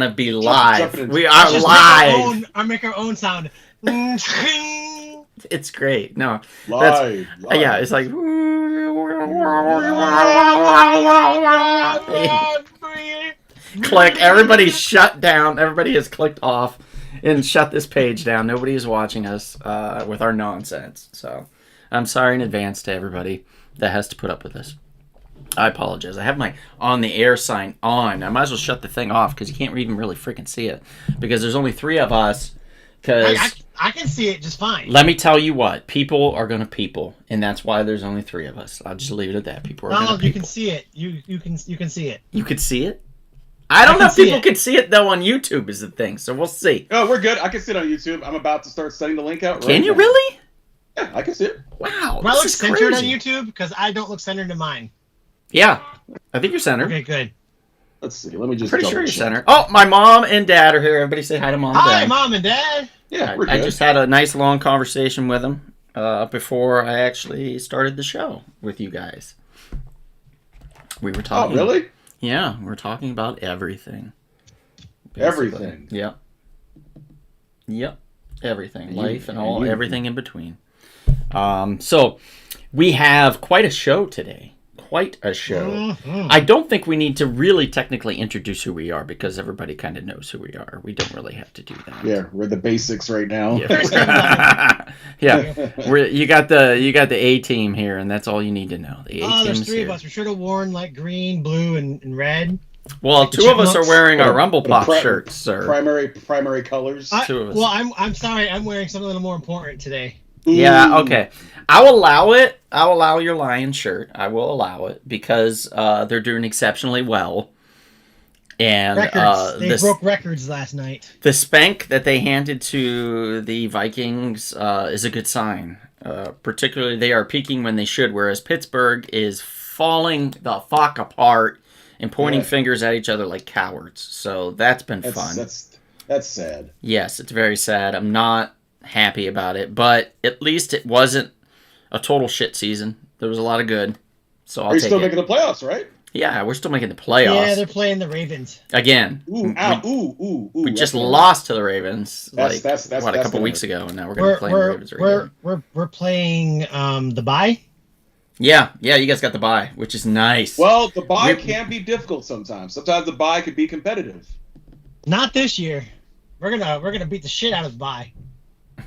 to be live. We are Just live. make our own sound. It's great. No, Live. yeah, it's like. Click. Everybody shut down. Everybody has clicked off and shut this page down. Nobody is watching us with our nonsense. So I'm sorry in advance to everybody that has to put up with this. I apologize. I have my on the air sign on. I might as well shut the thing off because you can't even really freaking see it because there's only 3 of us. Because I can see it just fine. Let me tell you what, people are gonna people, and that's why there's only 3 of us. I'll just leave it at that. People are gonna people. You can see it. You can see it. You could see it. I don't know if people can see it though on YouTube is the thing, so we'll see. Oh, we're good. I can see it on YouTube. I'm about to start sending the link out. Can you really? Yeah, I can see it. Wow. Do I look centered on YouTube? Because I don't look centered in mine. Yeah, I think you're centered. Okay, good. Let's see. Let me just. Pretty sure you're centered. Oh, my mom and dad are here. Everybody say hi to mom and dad. Hi, mom and dad. Yeah, we're good. I just had a nice long conversation with them before I actually started the show with you guys. We were talking. Oh, really? Yeah, we're talking about everything. Basically. Everything. Yep. Yep. Everything. And life and all, everything in between. So we have quite a show today. Quite a show. Mm-hmm. I don't think we need to really technically introduce who we are because everybody kind of knows who we are. We don't really have to do that. Yeah, we're the basics right now. Yeah, you got the A team here, and that's all you need to know. The A team. There's 3 of us. We should have worn like green, blue, and red. Well, like 2 of us are wearing our Rumble Pop shirts, sir. Primary colors. 2 of us. Well, I'm sorry. I'm wearing something a little more important today. Yeah, okay. I'll allow it. I'll allow your Lions shirt. I will allow it because they're doing exceptionally well. And they broke records last night. The spank that they handed to the Vikings is a good sign. Particularly, they are peaking when they should, whereas Pittsburgh is falling the fuck apart and pointing fingers at each other like cowards. So that's been fun. That's sad. Yes, it's very sad. I'm not happy about it, but at least it wasn't a total shit season. There was a lot of good, so I'll take it. You're still making the playoffs, right? Yeah, we're still making the playoffs. Yeah, they're playing the Ravens again. We just lost to the Ravens a couple weeks ago, and now we're going to play the Ravens again. We're playing the bye. Yeah, you guys got the bye, which is nice. Well, the bye can be difficult sometimes. Sometimes the bye could be competitive. Not this year. We're gonna beat the shit out of the bye.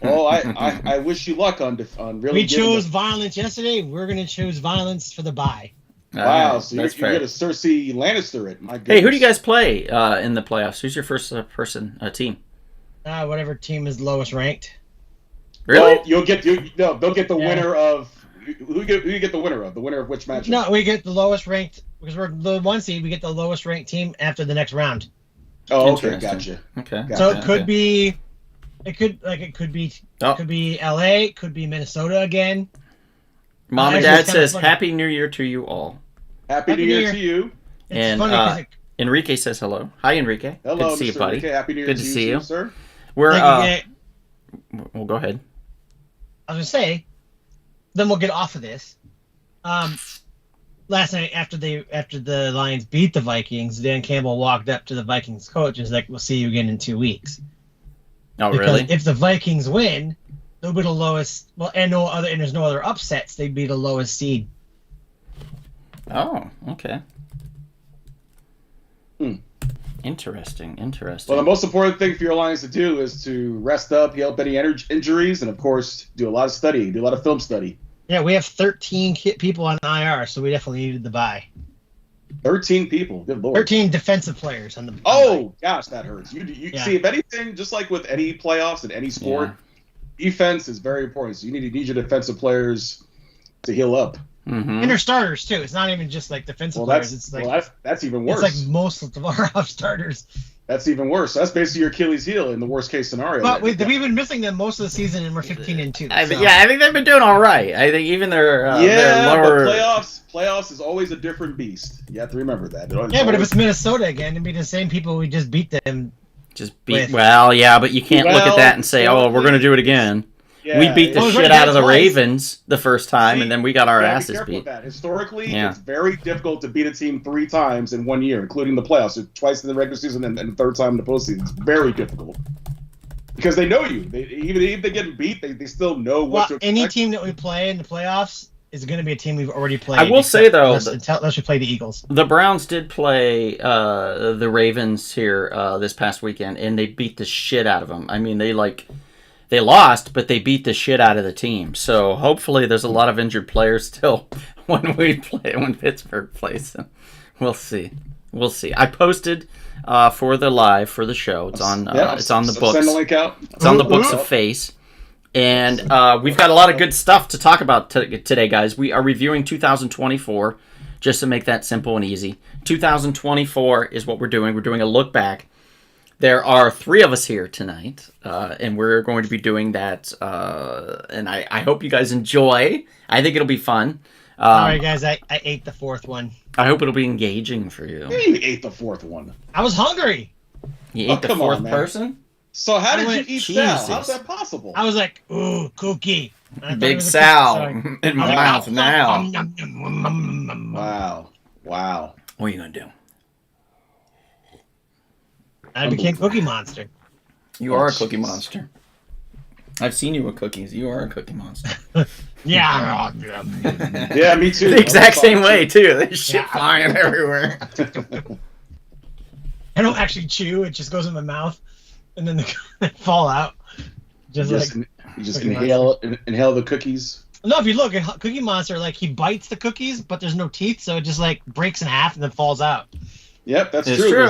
Well, I wish you luck on really. We chose violence yesterday. We're gonna choose violence for the bye. Wow, so you're gonna Cersei Lannister it. My goodness. Hey, who do you guys play in the playoffs? Who's your first team? Whatever team is lowest ranked. Really? Well, they'll get the winner of who you get the winner of? The winner of which match? No, we get the lowest ranked because we're the 1 seed. We get the lowest ranked team after the next round. Oh, okay, gotcha. Okay. So it could be. It could be LA, it could be Minnesota again. Mom and Dad says Happy New Year to you all. Happy New Year to you. And Enrique says hello. Hi, Enrique. Hello, good to see you, buddy. Enrique. Happy New Year good to see you, sir. We're well, go ahead. I was gonna say, then we'll get off of this. Last night after the Lions beat the Vikings, Dan Campbell walked up to the Vikings coach and was like, "We'll see you again in 2 weeks." Oh, because really? If the Vikings win, they'll be the lowest. Well, and there's no other upsets. They'd be the lowest seed. Oh, okay. Interesting. Well, the most important thing for your Lions to do is to rest up, heal up any injuries, and of course, do a lot of study, do a lot of film study. Yeah, we have 13 people on IR, so we definitely needed the bye. 13 people, good lord. 13 defensive players on the. Gosh, that hurts. You see, if anything, just like with any playoffs in any sport, defense is very important. So you need your defensive players to heal up. Mm-hmm. And they're starters too. It's not even just like defensive players. It's like that's even worse. It's like most of our starters. That's even worse. That's basically your Achilles heel in the worst case scenario. But we've been missing them most of the season, and we're 15-2. I think they've been doing all right. I think even their lower but playoffs is always a different beast. You have to remember that. Yeah, but if it's Minnesota again, it'd be the same people we just beat them. But you can't look at that and say, "Oh, we're going to do it again." we beat the Yeah. shit out of the Twice. Ravens the first time, See, and then we got our You gotta be asses careful beat. with that. Historically, Yeah. it's very difficult to beat a team 3 times in 1 year, including the playoffs. So twice in the regular season and the third time in the postseason. It's very difficult. Because they know you. Even if they get beat, they still know Well, what to expect. any team that we play in the playoffs is going to be a team we've already played. I will say, though, unless we play the Eagles. The Browns did play the Ravens here this past weekend, and they beat the shit out of them. I mean, they lost, but they beat the shit out of the team. So hopefully, there's a lot of injured players still when Pittsburgh plays them. We'll see. I posted for the show. It's on. It's on the books. Send the link out. It's on the books of Face. And we've got a lot of good stuff to talk about today, guys. We are reviewing 2024, just to make that simple and easy. 2024 is what we're doing. We're doing a look back. There are 3 of us here tonight, and we're going to be doing that. And I hope you guys enjoy. I think it'll be fun. Sorry, guys, I ate the 4th one. I hope it'll be engaging for you. You ate the 4th one. I was hungry. You ate the 4th person? So how did you went, eat Jesus. Sal? How's that possible? I was like, ooh, cookie. And I thought it Big was a Sal cookie, so in my I was mouth like, now. Wow. What are you going to do? I became Cookie Monster. You are a cookie monster. I've seen you with cookies. You are a cookie monster. Yeah. Yeah, me too. The exact same way, too. There's shit flying everywhere. I don't actually chew. It just goes in my mouth, and then they fall out. You just Cookie inhale the cookies. No, if you look at Cookie Monster, like he bites the cookies, but there's no teeth, so it just like breaks in half and then falls out. Yep, that's It's true. true.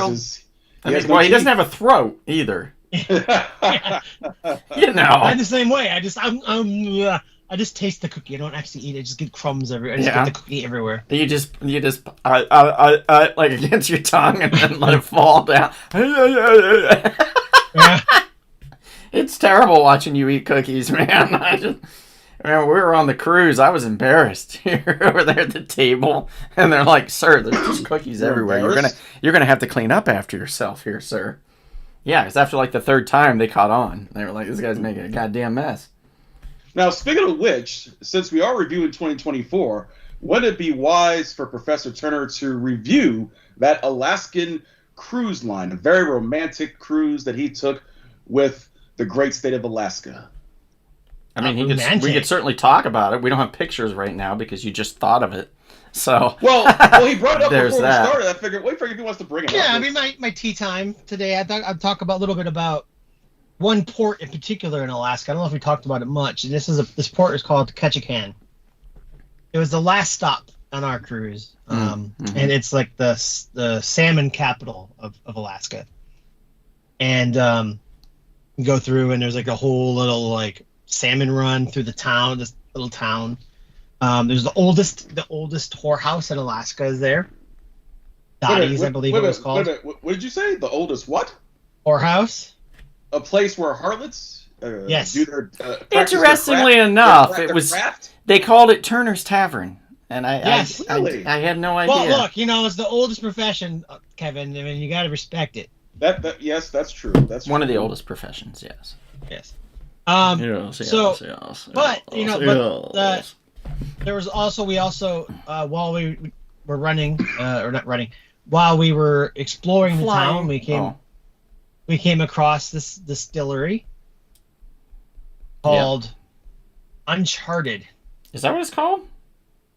He has He no doesn't have a throat either. teeth. You know. I'm the same way. I just taste the cookie. I don't actually eat it. I just get crumbs everywhere. I just get the cookie everywhere. You just like against your tongue and then let it fall down. Yeah. It's terrible watching you eat cookies, man. Man, we were on the cruise. I was embarrassed. You're over there at the table, and they're like, "Sir, there's just cookies everywhere. You're gonna have to clean up after yourself here, sir." Yeah, because after like the 3rd time, they caught on. They were like, "This guy's making a goddamn mess." Now, speaking of which, since we are reviewing 2024, would it be wise for Professor Turner to review that Alaskan cruise line, a very romantic cruise that he took with the great state of Alaska? I mean, we could certainly talk about it. We don't have pictures right now because you just thought of it. So Well, he brought it up There's before that. we started. I figured, wait for if he wants to bring it up. Yeah, I mean, my tea time today, I thought I'd talk about a little bit about one port in particular in Alaska. I don't know if we talked about it much. And this port is called Ketchikan. It was the last stop on our cruise, and it's like the salmon capital of Alaska. And you go through, and there's like a whole little like salmon run through the town, this little town. There's the oldest whorehouse in Alaska is there. Dottie's, I believe it was called. What did you say? The oldest what? Whorehouse? A place where harlots Yes. do their practice interestingly their craft? enough, Their it was craft? they called it Turner's Tavern, and Yes. Really? I had no idea. Well, look, it's the oldest profession, Kevin. I mean, you got to respect it. That yes, that's true. That's One of the true. oldest professions, yes. Yes. Yes. But there was also while we were running or not running, while we were exploring the town, we came across this distillery called Uncharted. Is that what it's called?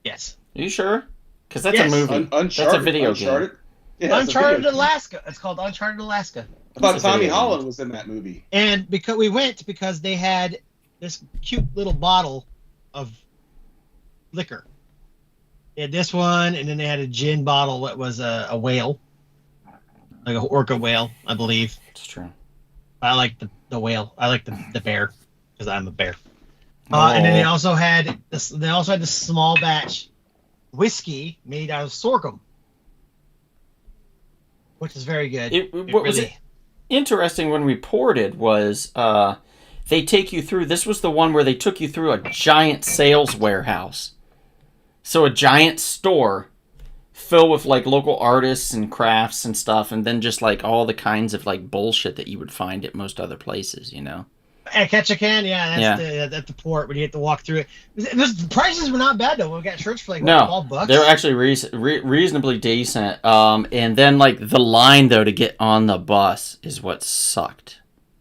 Yes. Are you sure? Because that's Yes. a movie. Uncharted, That's a video Uncharted? game. Yeah, it's a Uncharted video game. Alaska. It's called Uncharted Alaska. I thought It's a Tommy video Holland was in that movie. And because they had this cute little bottle of liquor. They had this one, and then they had a gin bottle that was a whale, like an orca whale, I believe. It's true. I like the whale. I like the bear because I'm a bear. And then they also had this. They also had this small batch whiskey made out of sorghum, which is very good. What was interesting when we ported was they take you through. This was the one where they took you through a giant sales warehouse. So a giant store filled with like local artists and crafts and stuff, and then just like all the kinds of like bullshit that you would find at most other places, At Ketchikan, yeah, that's the port when you have to walk through it. The prices were not bad though. We got shirts for like No, $12. they're actually reasonably decent. And then like the line though to get on the bus is what sucked.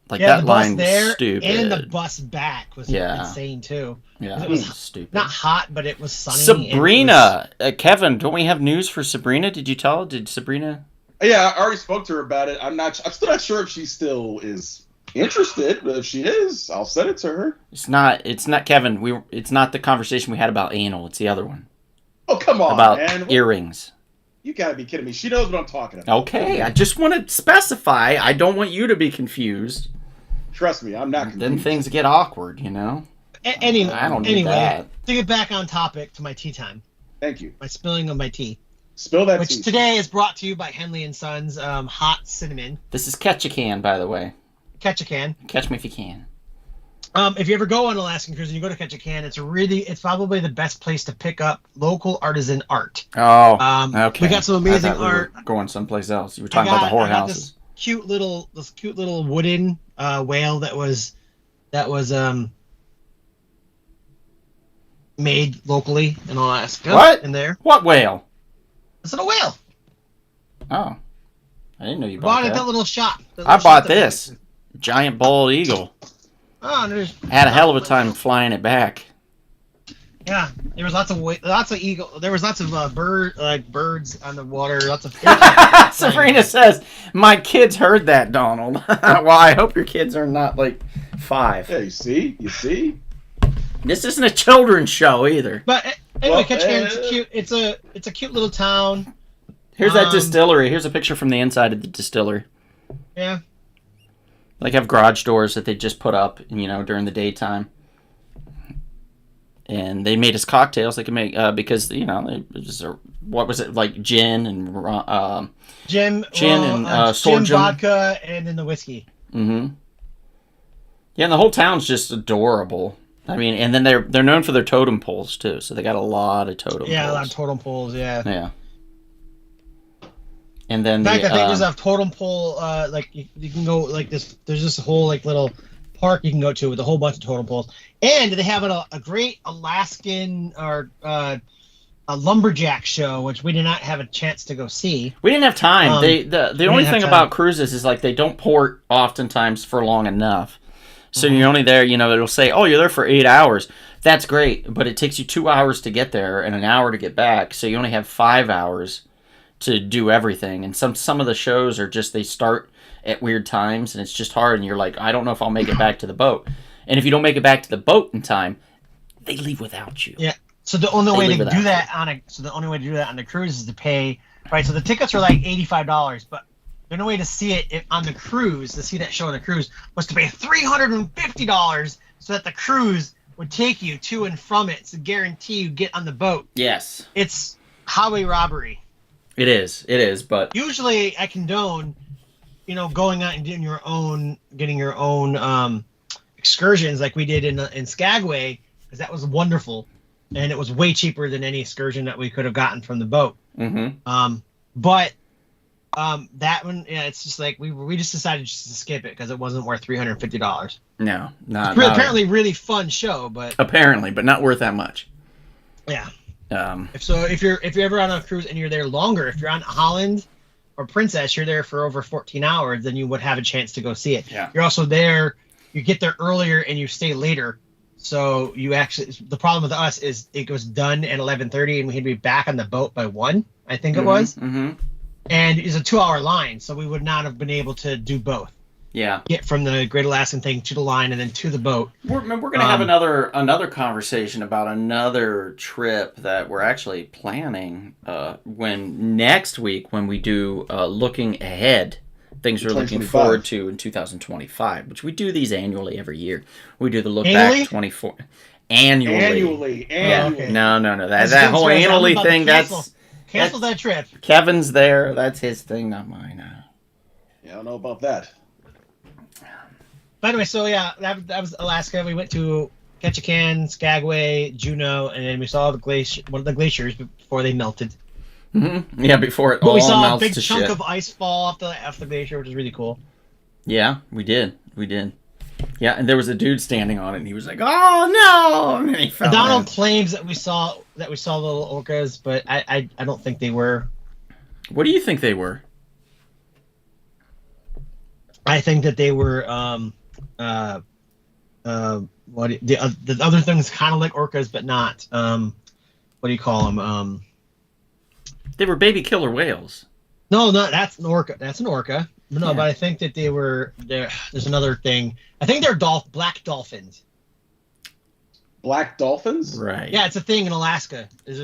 Like Yeah, that the bus line there was stupid. and the bus back was Yeah. insane too. Yeah, It was stupid. Not hot, but it was sunny. Sabrina, Kevin, don't we have news for Sabrina? Did you tell? Did Sabrina? Yeah, I already spoke to her about it. I'm still not sure if she still is interested, but if she is, I'll send it to her. It's not Kevin. It's not the conversation we had about anal. It's the other one Oh, come on, about man. earrings. You gotta be kidding me. She knows what I'm talking about. Okay, I just want to specify. I don't want you to be confused. Trust me, I'm not confused. Then things get awkward, you know. Anyway, I don't need that. to get back on topic to my tea time, Thank you. my spilling of my tea, Spill that which tea. today is brought to you by Henley and Sons hot cinnamon This is Ketchikan, by the way. Ketchikan. Catch me if you can. If you ever go on Alaskan cruise and you go to Ketchikan, it's probably the best place to pick up local artisan art. Oh, okay. We got some I amazing thought we were art. going someplace else. You were talking about the I got whorehouses. this cute little wooden whale that was made locally in Alaska. What? In there? What whale? It's a whale. Oh, I didn't know you Bought bought it at that that. little shop. I bought this giant bald eagle. Oh, and there's Had a hell of a time flying it back. yeah. There was lots of eagle. There was lots of birds on the water. Lots of Sabrina says, "My kids heard that, Donald." Well, I hope your kids are not like 5. Yeah, you see. This isn't a children's show either. But anyway, Well, Ketchikan, it's cute. It's a cute little town. Here's that distillery. Here's a picture from the inside of the distillery. Yeah. Like have garage doors that they just put up, during the daytime. And they made us cocktails. They could make because what was it like gin and Gin Sorghum. vodka, and then the whiskey. Mm-hmm. Yeah, and the whole town's just adorable. I mean, and then they're known for their totem poles too. So they got a lot of totem poles. Yeah, a lot of totem poles. Yeah. Yeah. And then In fact, I think there's a totem pole. Like you can go like this. There's this whole like little park you can go to with a whole bunch of totem poles, and they have a great Alaskan or a lumberjack show, which we did not have a chance to go see. we didn't have time. The only have thing time. about cruises is like they don't port oftentimes for long enough. So you're only there, it'll say, "Oh, you're there for 8 hours." That's great, but it takes you 2 hours to get there and an hour to get back. So you only have 5 hours to do everything. And some of the shows are just they start at weird times and it's just hard and you're like, I don't know if I'll make it back to the boat. And if you don't make it back to the boat in time, they leave without you. Yeah. So the only way leave to without do that on the cruise is to pay. Right. So the tickets are like $85, but the only way to see it on the cruise, to see that show on the cruise, was to pay $350 so that the cruise would take you to and from it to guarantee you get on the boat. Yes. It's highway robbery. It is, but Usually I condone, going out and getting your own excursions like we did in Skagway, because that was wonderful, and it was way cheaper than any excursion that we could have gotten from the boat. But that one, yeah, it's just like we just decided just to skip it because it wasn't worth $350. no, not Apparently, really fun show, but apparently, but not worth that much. yeah. If If you're ever on a cruise and you're there longer, if you're on Holland or Princess, you're there for over 14 hours, then you would have a chance to go see it. Yeah. You're also there, you get there earlier and you stay later. So the problem with us is it was done at 11:30 and we had to be back on the boat by 1, I think it was. Mm-hmm. And it's a 2-hour line, so we would not have been able to do both. Yeah. Get from the Great Alaskan thing to the line and then to the boat. We're going to have another conversation about another trip that we're actually planning when next week when we do looking ahead, things we're looking 2025. forward to in 2025, which we do these annually every year. We do the look Annually? back 24 annually. Annually. okay. No. That's That good, whole so I'm annually about to thing. Cancel that trip. Kevin's there. That's his thing, not mine. Yeah, I don't know about that. But anyway, so yeah, that was Alaska. We went to Ketchikan, Skagway, Juneau, and then we saw one of the glaciers before they melted. Mm-hmm. Yeah, before it But all we saw a melts big to chunk shit. of ice fall off the glacier, which is really cool. Yeah, we did. Yeah, and there was a dude standing on it, and he was like, "Oh no!" And then he fell Donald in. claims that we saw little orcas, but I don't think they were. What do you think they were? I think that they were what the other things kind of like orcas, but not what do you call them? They were baby killer whales. No, not that's an orca. That's an orca. No, Yeah. but I think that they were there. There's another thing. I think they're black dolphins. Black dolphins? Right. Yeah, it's a thing in Alaska. They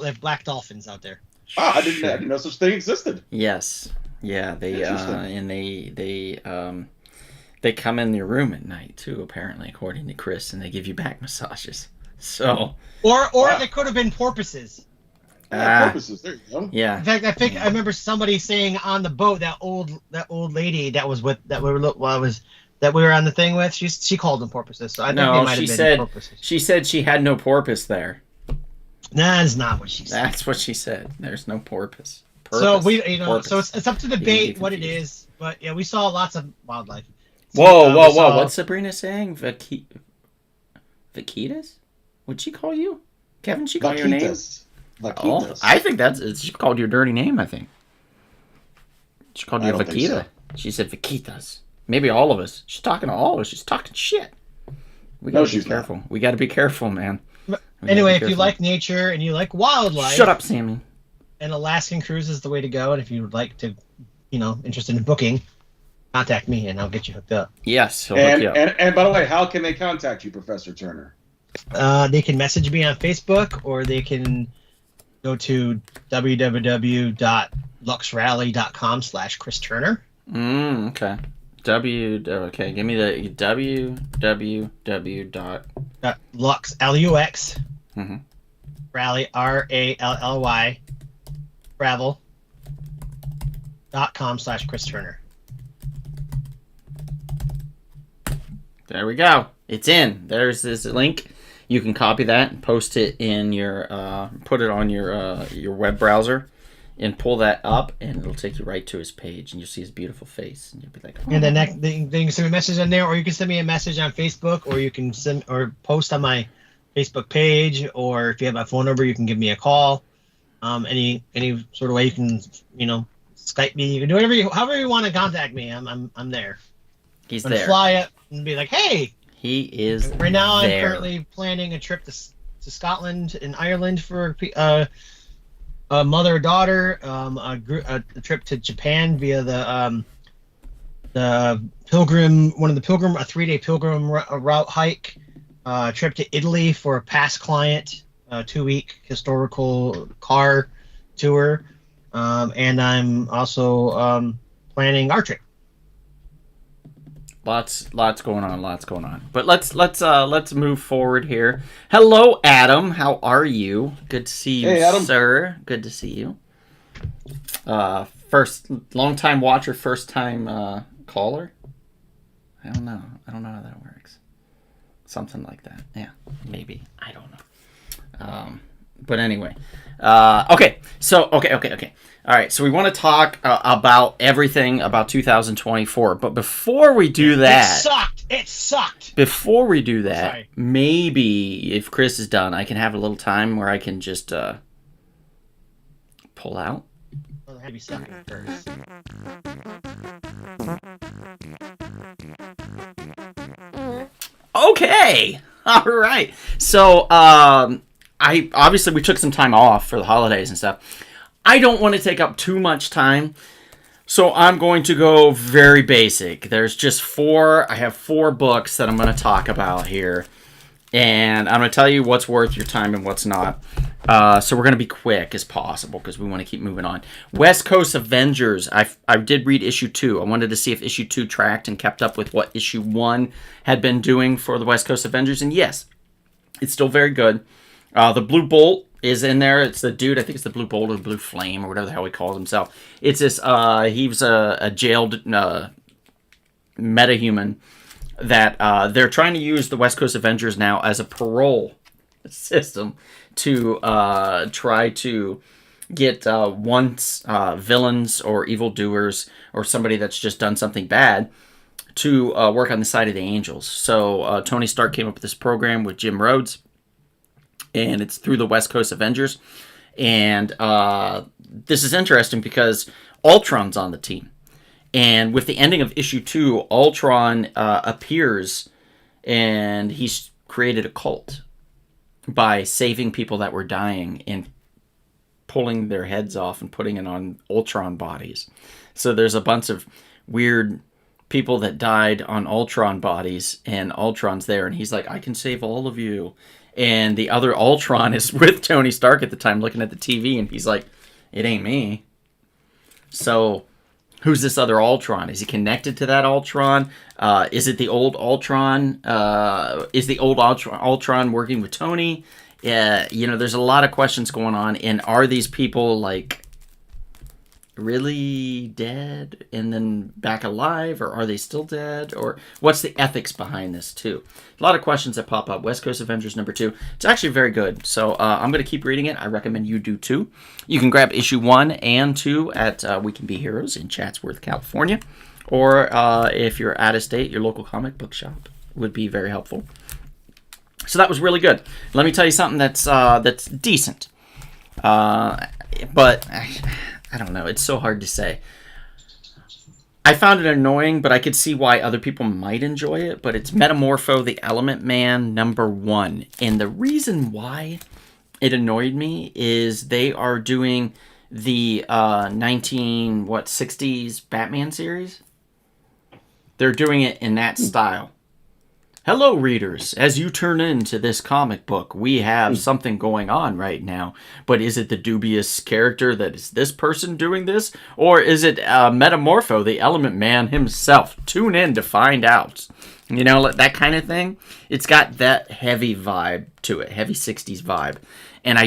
have black dolphins out there. Wow, I didn't know such thing existed. Yes. Yeah. They Interesting. and they come in your room at night too. Apparently, according to Chris, and they give you back massages. So. Or Wow. they could have been porpoises. Yeah, Ah. purposes. There you go. Yeah. In fact, I remember somebody saying on the boat that old lady that was with that we were on the thing with. She called them porpoises. So I think they No, might she have been said porpoises. she said she had no porpoise there. That's not what she said. That's what she said. There's no porpoise. So Purpose. we, Porpoise. so it's up to You debate get what it confused. is. But yeah, we saw lots of wildlife. Whoa, We whoa, whoa! saw- What's Sabrina saying? Vaquitas? What'd she call you? Kevin, she called your name? Vaquitas. Oh, Vaquitas. I think she called you a dirty name. I think she called you I a don't think vaquita. She said vaquitas. Maybe all of us. She's talking to all of us. She's talking shit. We No, gotta be she's not. careful. We gotta be careful, man. But We gotta anyway, be if you careful. like nature and you like wildlife, Shut up, Sammy. and Alaskan cruise is the way to go. And if you'd like to, interested in booking, contact me and I'll get you hooked up. Yes, he'll hook And, you up. and by the way, how can they contact you, Professor Turner? They can message me on Facebook or they can go to www.luxrally.com/Chris Turner. Okay. Okay, give me the www. Lux Lux Mhm. Rally RALLY travel.com/Chris Turner. There we go. It's in. There's this link. You can copy that and post it in your, put it on your web browser, and pull that up, and it'll take you right to his page, and you'll see his beautiful face, and you'll be like, oh. And then you can send me a message on there, or you can send me a message on Facebook, or you can send or post on my Facebook page, or if you have my phone number, you can give me a call. Any sort of way you can, Skype me. You can do however you want to contact me. I'm there. He's I'm gonna there. fly up and be like, hey. He is Right now, there. I'm currently planning a trip to Scotland and Ireland for a mother-daughter. A trip to Japan via the pilgrim, a 3-day pilgrim route hike. Trip to Italy for a past client, 2-week historical car tour, and I'm also planning our trip. Lots going on. But let's move forward here. Hello, Adam. How are you? Good to see you, Hey, Adam. sir. Good to see you. Long time watcher, first time caller. I don't know how that works. Something like that. Yeah, maybe. I don't know. But anyway, okay. So okay. All right. So we want to talk about everything about 2024. But before we do that, It sucked. before we do that, Sorry. maybe if Chris is done, I can have a little time where I can just pull out. Well, it had to be sucking first. Okay. All right. So, we took some time off for the holidays and stuff. I don't want to take up too much time, so I'm going to go very basic. There's just I have 4 books that I'm going to talk about here, and I'm going to tell you what's worth your time and what's not. So we're going to be quick as possible because we want to keep moving on. West Coast Avengers. I did read issue 2. I wanted to see if issue 2 tracked and kept up with what issue 1 had been doing for the West Coast Avengers, and yes, it's still very good. The Blue Bolt is in there. It's the dude, I think it's the Blue Bolt or the Blue Flame or whatever the hell he calls himself. It's this, he was a jailed metahuman that they're trying to use the West Coast Avengers now as a parole system to try to get villains or evildoers or somebody that's just done something bad to work on the side of the Angels. So Tony Stark came up with this program with Jim Rhodes, and it's through the West Coast Avengers. And this is interesting because Ultron's on the team. And with the ending of issue 2, Ultron appears, and he's created a cult by saving people that were dying and pulling their heads off and putting it on Ultron bodies. So there's a bunch of weird people that died on Ultron bodies, and Ultron's there, and he's like, I can save all of you. And the other Ultron is with Tony Stark at the time looking at the TV, and he's like, it ain't me. So who's this other Ultron? Is he connected to that Ultron? Is it the old Ultron? Is the old Ultron working with Tony? There's a lot of questions going on. And are these people, like, really dead and then back alive? Or are they still dead? Or what's the ethics behind this, too? A lot of questions that pop up. West Coast Avengers #2. It's actually very good. So I'm going to keep reading it. I recommend you do, too. You can grab issue 1 and 2 at We Can Be Heroes in Chatsworth, California. Or if you're out of state, your local comic book shop would be very helpful. So that was really good. Let me tell you something that's decent. But I don't know. It's so hard to say. I found it annoying, but I could see why other people might enjoy it. But it's Metamorpho the Element Man #1. And the reason why it annoyed me is they are doing the 60s Batman series. They're doing it in that style. Hello, readers. As you turn into this comic book, we have something going on right now. But is it the dubious character that is this person doing this? Or is it Metamorpho, the Element Man himself? Tune in to find out. You know, that kind of thing. It's got that heavy vibe to it, heavy 60s vibe. And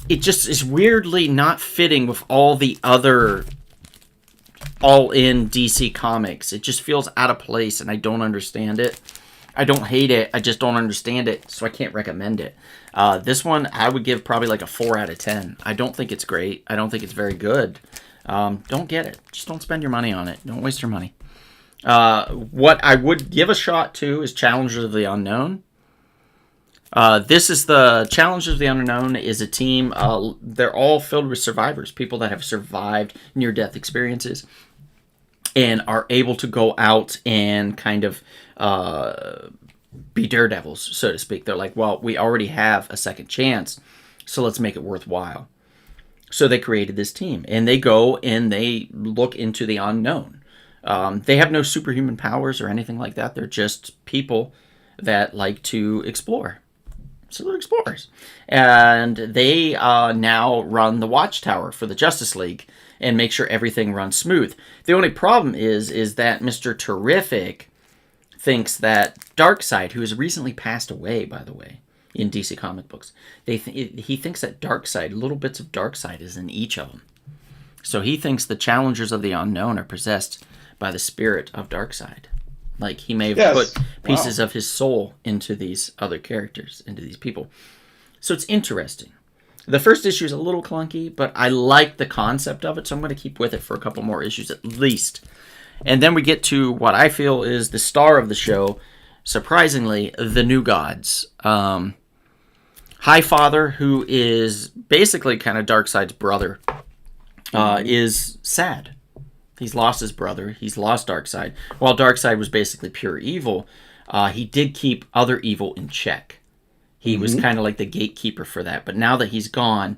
it just is weirdly not fitting with all the other all-in DC comics. It just feels out of place, and I don't understand it. I don't hate it, I just don't understand it, so I can't recommend it. This one, I would give probably like a 4 out of 10. I don't think it's great. I don't think it's very good. Don't get it. Just don't spend your money on it. Don't waste your money. What I would give a shot to is Challengers of the Unknown. This is the Challengers of the Unknown is a team. They're all filled with survivors, people that have survived near-death experiences and are able to go out and kind of be daredevils, so to speak. They're like, well, we already have a second chance, so let's make it worthwhile. So they created this team, and they go and they look into the unknown. They have no superhuman powers or anything like that. They're just people that like to explore. So they're explorers. And they now run the Watchtower for the Justice League and make sure everything runs smooth. The only problem is that Mr. Terrific thinks that Darkseid, who has recently passed away, by the way, in DC comic books, he thinks that Darkseid, little bits of Darkseid is in each of them. So he thinks the Challengers of the Unknown are possessed by the spirit of Darkseid. Like, he may have put pieces of his soul into these other characters, into these people. So it's interesting. The first issue is a little clunky, but I like the concept of it, so I'm going to keep with it for a couple more issues at least. And then we get to what I feel is the star of the show, surprisingly, the New Gods. Highfather, who is basically kind of Darkseid's brother, is sad. He's lost his brother. He's lost Darkseid. While Darkseid was basically pure evil, he did keep other evil in check. He was kind of like the gatekeeper for that. But now that he's gone,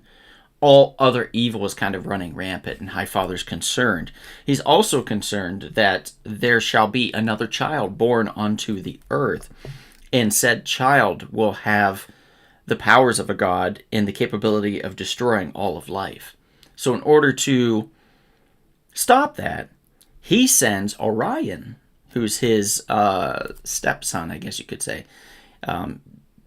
all other evil is kind of running rampant, and Highfather's concerned. He's also concerned that there shall be another child born onto the earth, and said child will have the powers of a god and the capability of destroying all of life. So in order to stop that, he sends Orion, who's his stepson, I guess you could say,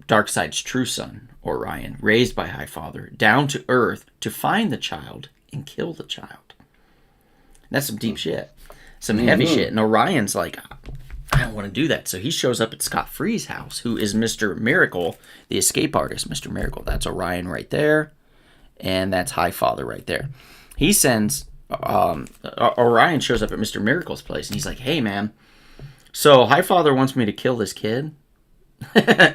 Darkseid's true son, Orion, raised by Highfather, down to Earth to find the child and kill the child. That's some deep shit. Some heavy shit. And Orion's like, I don't want to do that. So he shows up at Scott Free's house, who is Mr. Miracle, the escape artist, Mr. Miracle. That's Orion right there. And that's Highfather right there. He sends Orion shows up at Mr. Miracle's place, and he's like, "Hey, man, so Highfather wants me to kill this kid. I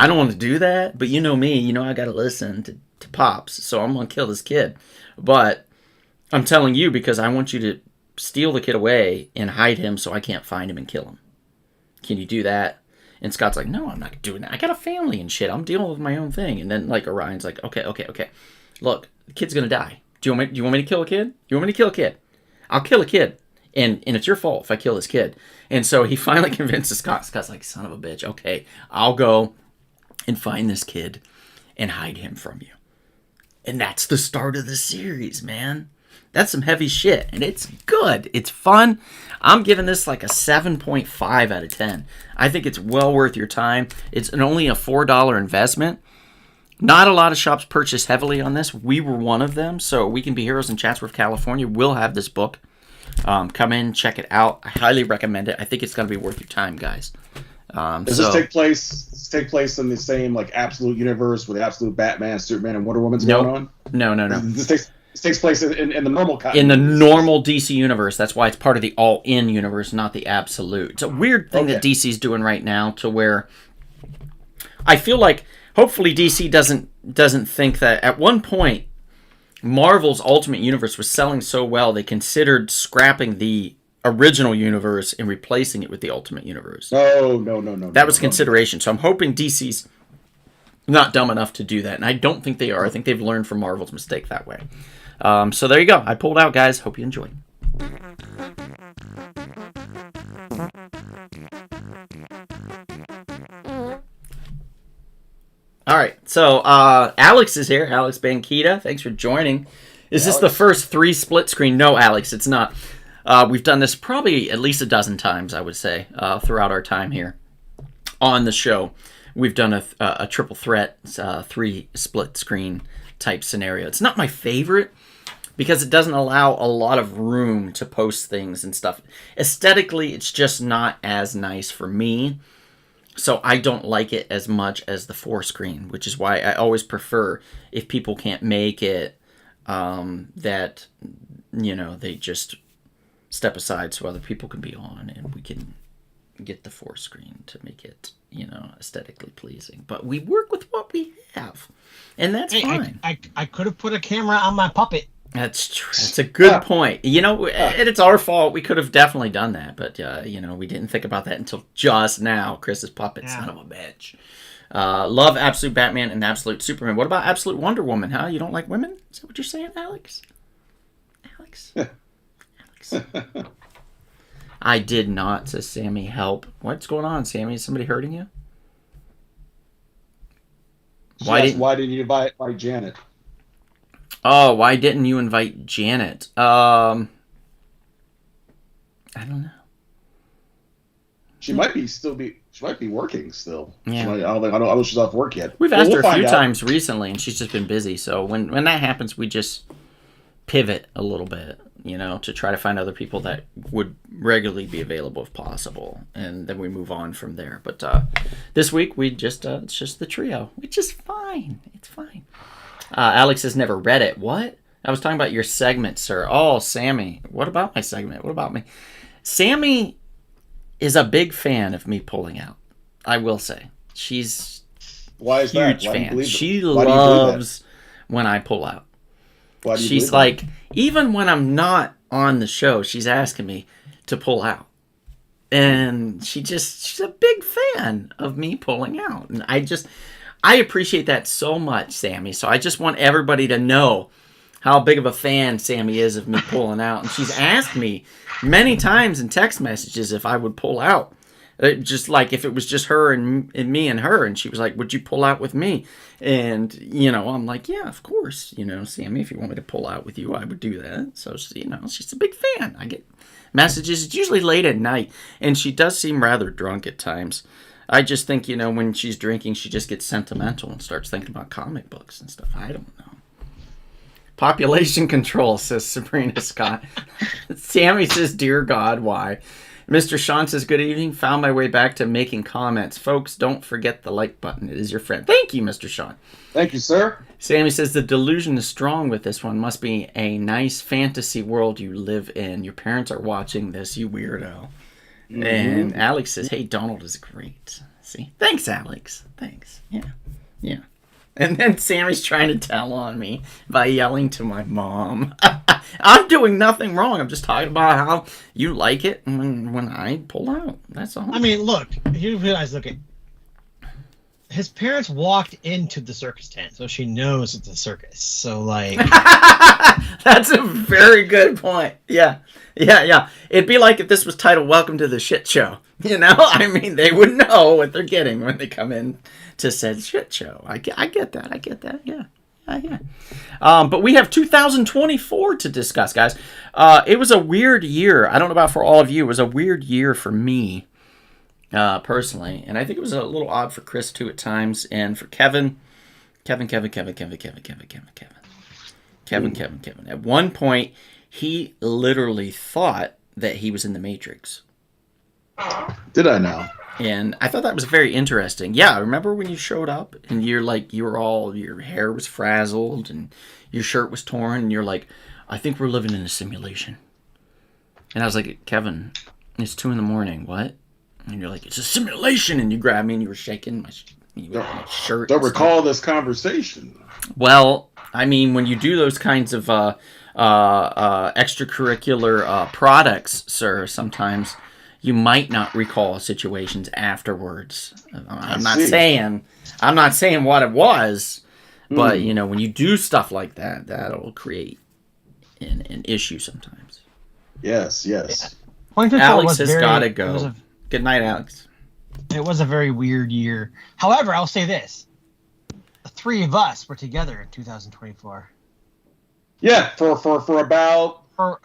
don't want to do that, but you know me, you know I gotta listen to Pops, so I'm gonna kill this kid. But I'm telling you because I want you to steal the kid away and hide him so I can't find him and kill him. Can you do that?" And Scott's like, "No, I'm not doing that. I got a family and shit. I'm dealing with my own thing." And then like Orion's like, okay. Look, the kid's gonna die. Do you want me to kill a kid? You want me to kill a kid? I'll kill a kid. And it's your fault if I kill this kid. And so he finally convinces Scott. Scott's like, "Son of a bitch. Okay, I'll go and find this kid and hide him from you." And that's the start of the series, man. That's some heavy shit, and it's good. It's fun. I'm giving this like a 7.5 out of 10. I think it's well worth your time. It's only a $4 investment. Not a lot of shops purchase heavily on this. We were one of them, so We Can Be Heroes in Chatsworth, California will have this book. Come in, check it out. I highly recommend it. I think it's going to be worth your time, guys. Does this take place in the same like absolute universe with the absolute Batman, Superman, and Wonder Woman's going on? No. This takes place in the normal in the normal DC universe. That's why it's part of the all-in universe, not the absolute. It's a weird thing that DC's doing right now, to where I feel like hopefully DC doesn't think that at one point Marvel's Ultimate Universe was selling so well they considered scrapping the original universe and replacing it with the Ultimate Universe. No. That was consideration. So I'm hoping DC's not dumb enough to do that, and I don't think they are. I think they've learned from Marvel's mistake that way. So there you go. I pulled out, guys. Hope you enjoyed. All right. So Alex is here. Alex Banquita. Thanks for joining. Is this the first 3 split screen? No, Alex, it's not. We've done this probably at least a dozen times, I would say, throughout our time here on the show. We've done a triple threat, 3 split screen type scenario. It's not my favorite because it doesn't allow a lot of room to post things and stuff. Aesthetically, it's just not as nice for me. So I don't like it as much as the 4 screen, which is why I always prefer, if people can't make it, that, they just step aside so other people can be on and we can get the 4 screen to make it, aesthetically pleasing. But we work with what we have, and that's fine. I could have put a camera on my puppet. That's true. That's a good point. And it's our fault. We could have definitely done that, but we didn't think about that until just now. Chris's puppet, son of a bitch. Love Absolute Batman and Absolute Superman. What about Absolute Wonder Woman? Huh? You don't like women? Is that what you're saying, Alex? Alex. I did not, says Sammy. Help. What's going on, Sammy? Is somebody hurting you? Why didn't you invite Janet? Oh, why didn't you invite Janet? I don't know. She might be working still. Yeah. I don't know if she's off work yet. We've asked her a few times recently, and she's just been busy. So when that happens, we just pivot a little bit, to try to find other people that would regularly be available if possible, and then we move on from there. But this week we just it's just the trio, which is fine. It's fine. Alex has never read it. What? I was talking about your segment, sir. Oh, Sammy. What about my segment? What about me? Sammy is a big fan of me pulling out. I will say. She's Why is huge that? fan. She loves when I pull out. Why do you She's like, even when I'm not on the show, she's asking me to pull out. And she's a big fan of me pulling out. And I appreciate that so much, Sammy. So I just want everybody to know how big of a fan Sammy is of me pulling out. And she's asked me many times in text messages if I would pull out. Just like if it was just her and me and her. And she was like, would you pull out with me? And, I'm like, yeah, of course. Sammy, if you want me to pull out with you, I would do that. So, she's a big fan. I get messages. It's usually late at night. And she does seem rather drunk at times. I just think, when she's drinking, she just gets sentimental and starts thinking about comic books and stuff. I don't know. Population control, says Sabrina Scott. Sammy says, dear God, why? Mr. Sean says, good evening. Found my way back to making comments. Folks, don't forget the like button. It is your friend. Thank you, Mr. Sean. Thank you, sir. Sammy says, the delusion is strong with this one. Must be a nice fantasy world you live in. Your parents are watching this, you weirdo. Mm-hmm. And Alex says, hey, Donald is great. See? Thanks, Alex. Thanks. Yeah. And then Sammy's trying to tell on me by yelling to my mom. I'm doing nothing wrong. I'm just talking about how you like it when I pull out. That's all. I mean, look, you realize, his parents walked into the circus tent, so she knows it's a circus. So, like... That's a very good point. Yeah. It'd be like if this was titled Welcome to the Shit Show. You know? I mean, they would know what they're getting when they come in to said shit show. I get that. Yeah. But we have 2024 to discuss, guys. It was a weird year. I don't know about for all of you. It was a weird year for me, personally. And I think it was a little odd for Chris, too, at times. And for Kevin. At one point, he literally thought that he was in the Matrix. Did I now? And I thought that was very interesting. Yeah, remember when you showed up and you're like, your hair was frazzled and your shirt was torn and you're like, I think we're living in a simulation. And I was like, Kevin, it's 2 a.m. What? And you're like, it's a simulation. And you grabbed me and you were shaking my shirt. Don't recall this conversation. Well, I mean, when you do those kinds of extracurricular products, sir, sometimes you might not recall situations afterwards. I'm not saying what it was, but when you do stuff like that, that'll create an issue sometimes. Yes. Alex has got to go. Good night, Alex. It was a very weird year. However, I'll say this: the 3 of us were together in 2024. Yeah, for about.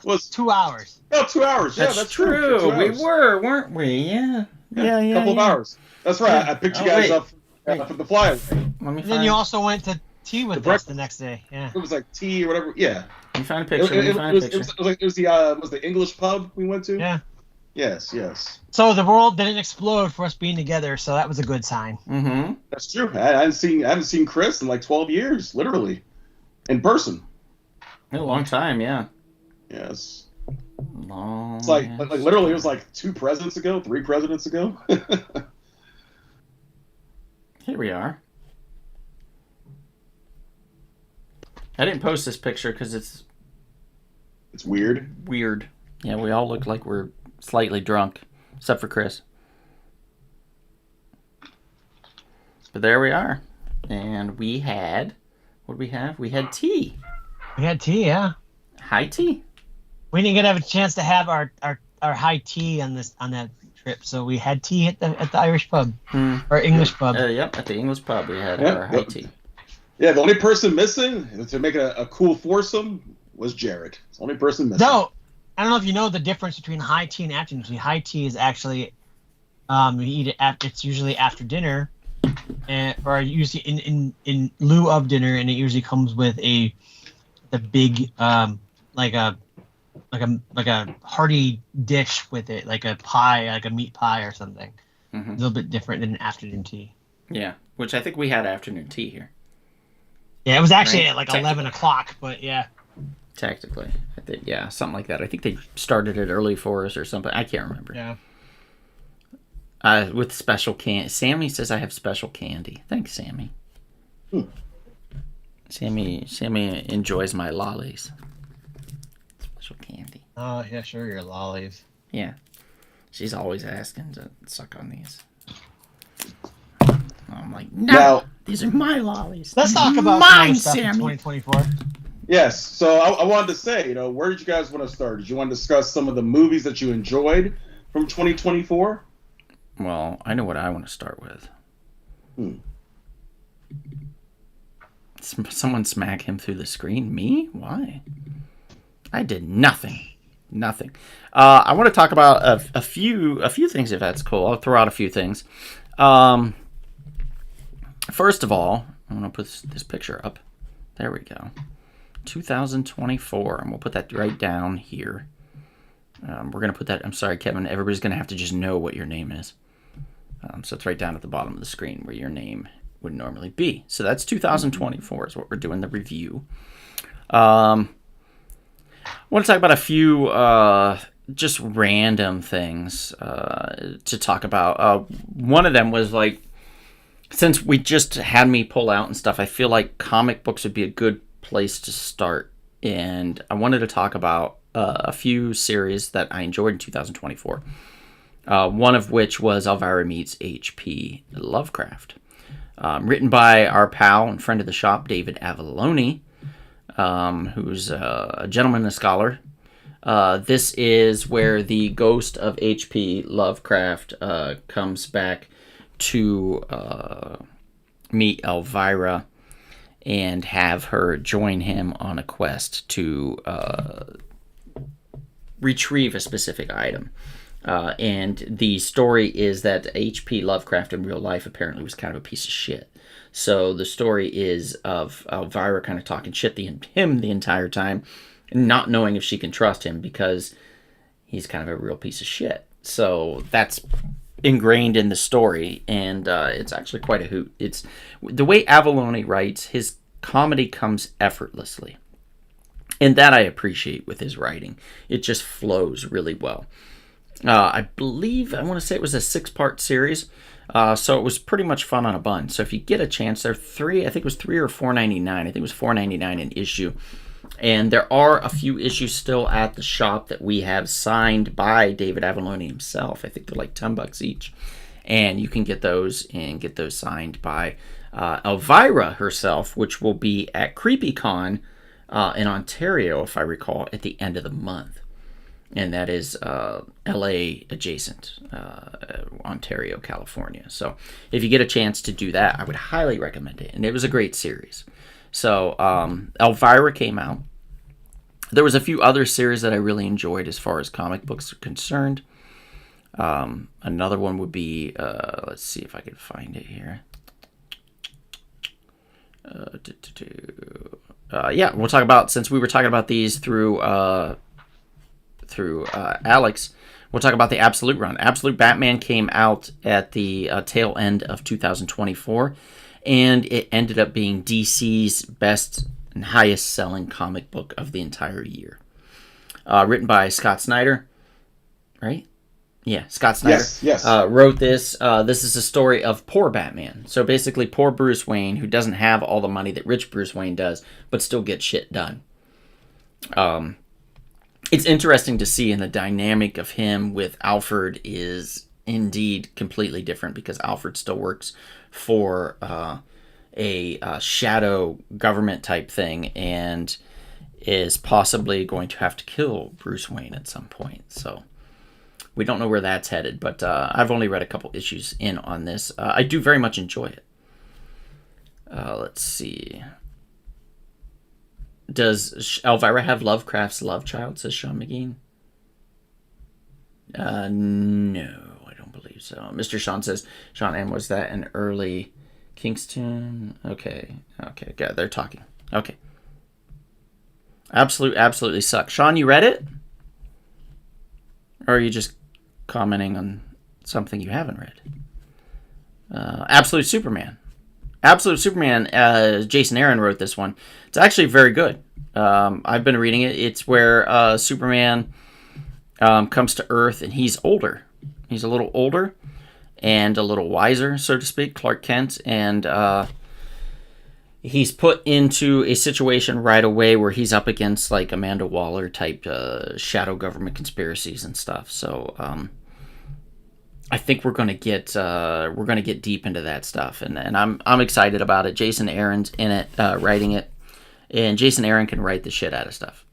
Was 2 hours. Oh, 2 hours. Yeah, that's true. We were, weren't we? Yeah. A couple of hours. That's right. I picked you guys up for the flyaway. And then you also went to tea with us the next day. Yeah. It was like tea or whatever. Yeah. Let me find a picture. It was the English pub we went to. Yeah. Yes. So the world didn't explode for us being together, so that was a good sign. Mm-hmm. That's true. I haven't seen Chris in like 12 years, literally, in person. A long time, yeah. Yes. Long. It's like literally, it was like 3 presidents ago. Here we are. I didn't post this picture because it's weird. Weird. Yeah, we all look like we're slightly drunk, except for Chris. But there we are, and we had. What did we have? We had tea. We had tea, yeah. High tea. We didn't get to have a chance to have our high tea on that trip, so we had tea at the Irish pub or English pub. Yep, at the English pub we had our high tea. Yeah, the only person missing to make it a cool foursome was Jared. It's the only person missing. No, I don't know if you know the difference between high tea and afternoon tea. High tea is actually you eat it it's usually after dinner, or usually in lieu of dinner, and it usually comes with the big like a hearty dish with it, like a pie, like a meat pie or something. Mm-hmm. A little bit different than an afternoon tea. Yeah, which I think we had afternoon tea here. Yeah, it was actually at like 11 o'clock, but yeah. Technically, I think, yeah, something like that. I think they started it early for us or something. I can't remember. Yeah. With special candy. Sammy says I have special candy. Thanks, Sammy. Sammy enjoys my lollies. Special candy. Oh, yeah, sure, your lollies. Yeah. She's always asking to suck on these. I'm like, no, these are my lollies. Let's talk about mine, stuff in 2024. Yes, so I wanted to say, where did you guys want to start? Did you want to discuss some of the movies that you enjoyed from 2024? Well, I know what I want to start with. Someone smack him through the screen? Me? Why? I did nothing. I want to talk about a few things, if that's cool. I'll throw out a few things. First of all, I'm going to put this picture up. There we go. 2024, and we'll put that right down here. We're going to put that. I'm sorry, Kevin. Everybody's going to have to just know what your name is. So it's right down at the bottom of the screen where your name would normally be. So that's 2024 is what we're doing the review. I want to talk about a few just random things to talk about. One of them was like, since we just had me pull out and stuff, I feel like comic books would be a good place to start. And I wanted to talk about a few series that I enjoyed in 2024. One of which was Elvira Meets H.P. Lovecraft. Written by our pal and friend of the shop, David Avallone, who's a gentleman and a scholar. This is where the ghost of H.P. Lovecraft comes back to meet Elvira and have her join him on a quest to retrieve a specific item. And the story is that H.P. Lovecraft in real life apparently was kind of a piece of shit. So the story is of Elvira kind of talking shit to him the entire time, and not knowing if she can trust him because he's kind of a real piece of shit. So that's ingrained in the story, and it's actually quite a hoot. It's the way Avallone writes, his comedy comes effortlessly. And that I appreciate with his writing. It just flows really well. I believe, I want to say it was a 6-part series, so it was pretty much fun on a bun. So if you get a chance, there are 3, I think it was 3 or $4.99. I think it was $4.99 an issue. And there are a few issues still at the shop that we have signed by David Avallone himself. I think they're like $10 each. And you can get those and get those signed by Elvira herself, which will be at CreepyCon in Ontario, if I recall, at the end of the month. And that is LA adjacent, Ontario, California. So if you get a chance to do that, I would highly recommend it. And it was a great series. So Elvira came out. There was a few other series that I really enjoyed as far as comic books are concerned. Another one would be, let's see if I can find it here. Yeah, we'll talk about, since we were talking about these through Alex, we'll talk about the Absolute run. Absolute Batman came out at the tail end of 2024, and it ended up being DC's best and highest selling comic book of the entire year. Written by Scott Snyder, right? Yeah, Scott Snyder. Yes. Wrote this. This is a story of poor Batman. So basically, poor Bruce Wayne, who doesn't have all the money that rich Bruce Wayne does, but still gets shit done. It's interesting to see, and the dynamic of him with Alfred is indeed completely different, because Alfred still works for a shadow government type thing and is possibly going to have to kill Bruce Wayne at some point. So we don't know where that's headed, but I've only read a couple issues in on this. I do very much enjoy it. Let's see. Does Elvira have Lovecraft's love child, says Sean McGean? No, I don't believe so. Mr. Sean says, Sean M, was that an early Kingston? Okay, they're talking. Okay. Absolutely sucks. Sean, you read it? Or are you just commenting on something you haven't read? Absolute Superman. Absolute Superman, Jason Aaron wrote this one. It's actually very good. I've been reading it. It's where Superman comes to Earth, and he's older. He's a little older and a little wiser, so to speak, Clark Kent. And he's put into a situation right away where he's up against like Amanda Waller type shadow government conspiracies and stuff. So I think we're gonna get deep into that stuff, and I'm excited about it. Jason Aaron's in it, writing it, and Jason Aaron can write the shit out of stuff.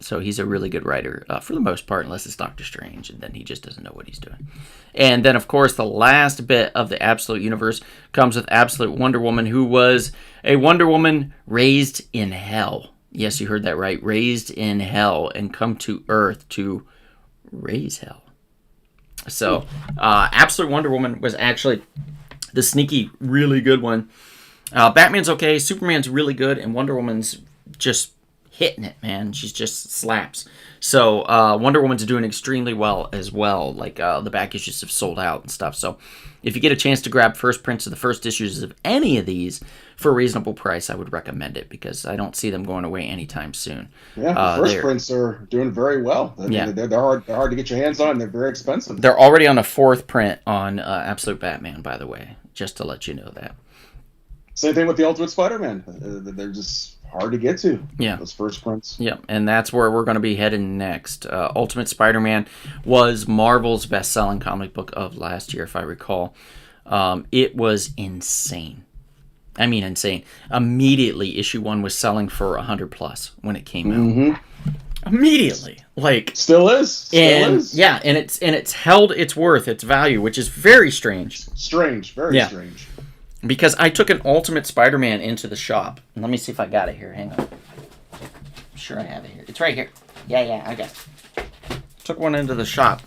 So he's a really good writer for the most part, unless it's Doctor Strange, and then he just doesn't know what he's doing. And then, of course, the last bit of the Absolute universe comes with Absolute Wonder Woman, who was a Wonder Woman raised in hell. Yes, you heard that right. Raised in hell and come to Earth to raise hell. So, Absolute Wonder Woman was actually the sneaky, really good one. Batman's okay, Superman's really good, and Wonder Woman's just hitting it, man. She's just slaps. So Wonder Woman's doing extremely well as well. Like the back issues have sold out and stuff. So if you get a chance to grab first prints of the first issues of any of these for a reasonable price, I would recommend it because I don't see them going away anytime soon. Yeah, the first prints are doing very well. They're hard to get your hands on. And they're very expensive. They're already on a fourth print on Absolute Batman, by the way, just to let you know that. Same thing with the Ultimate Spider-Man. They're just hard to get to. Yeah, those first prints. Yeah, and that's where we're going to be heading next. Ultimate Spider-Man was Marvel's best-selling comic book of last year, if I recall. It was insane. I mean, insane. Immediately, issue 1 was selling for $100+ when it came out. Mm-hmm. Immediately, like still is. Yeah, and it's held its worth, its value, which is very strange. Very strange. Because I took an Ultimate Spider-Man into the shop. Let me see if I got it here. Hang on. I'm sure I have it here. It's right here. Yeah, I got it. Took one into the shop.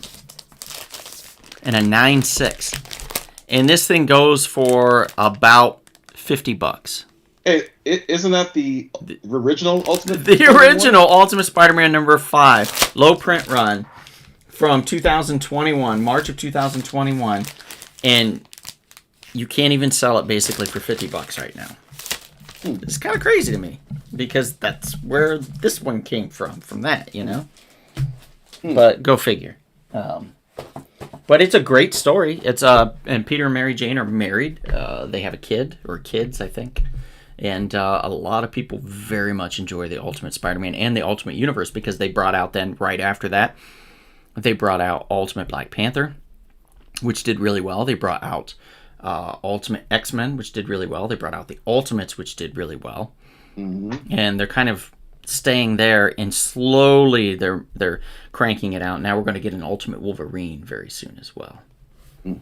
And a 9.6. And this thing goes for about $50. Hey, isn't that the original Ultimate? The original Ultimate Spider-Man number 5. Low print run from 2021. March of 2021. And you can't even sell it basically for $50 right now. It's kind of crazy to me because that's where this one came from that, you know. But go figure. But it's a great story. It's and Peter and Mary Jane are married. They have a kid or kids, I think. And a lot of people very much enjoy the Ultimate Spider-Man and the Ultimate Universe because they brought out then right after that, they brought out Ultimate Black Panther, which did really well. They brought out Ultimate X-Men, which did really well. They brought out the Ultimates, which did really well. Mm-hmm. And they're kind of staying there, and slowly they're cranking it out. Now we're going to get an Ultimate Wolverine very soon as well. Mm.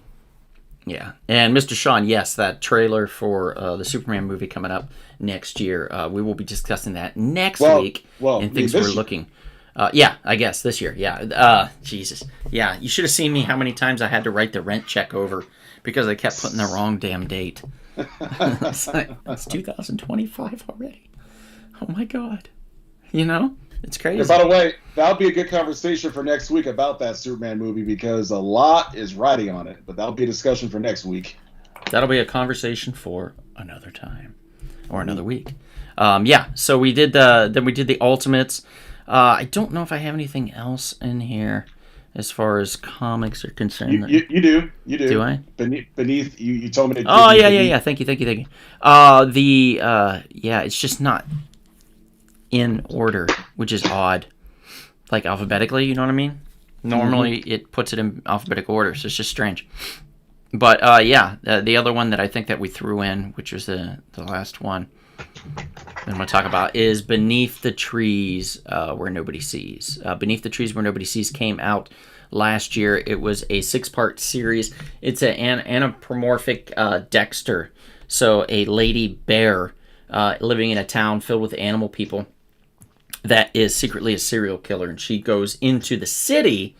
Yeah. And Mr. Sean, yes, that trailer for the Superman movie coming up next year, we will be discussing that next week. And things we're looking... yeah, I guess this year. Yeah. Jesus. Yeah, you should have seen me how many times I had to write the rent check over because I kept putting the wrong damn date. It's like, it's 2025 already. Oh my God. You know? It's crazy. And by the way, that'll be a good conversation for next week about that Superman movie because a lot is riding on it. But that'll be a discussion for next week. That'll be a conversation for another time. Or another week. Yeah, so we did the Ultimates. I don't know if I have anything else in here as far as comics are concerned. You do. Do I? Beneath you told me to. Oh yeah. Thank you. It's just not in order, which is odd. Like alphabetically, you know what I mean? Normally it puts it in alphabetical order, so it's just strange. But the other one that I think that we threw in, which was the last one I'm going to talk about, is Beneath the Trees Where Nobody Sees. Beneath the Trees Where Nobody Sees came out last year. It was a 6-part series. It's an anthropomorphic Dexter, so a lady bear living in a town filled with animal people that is secretly a serial killer, and she goes into the city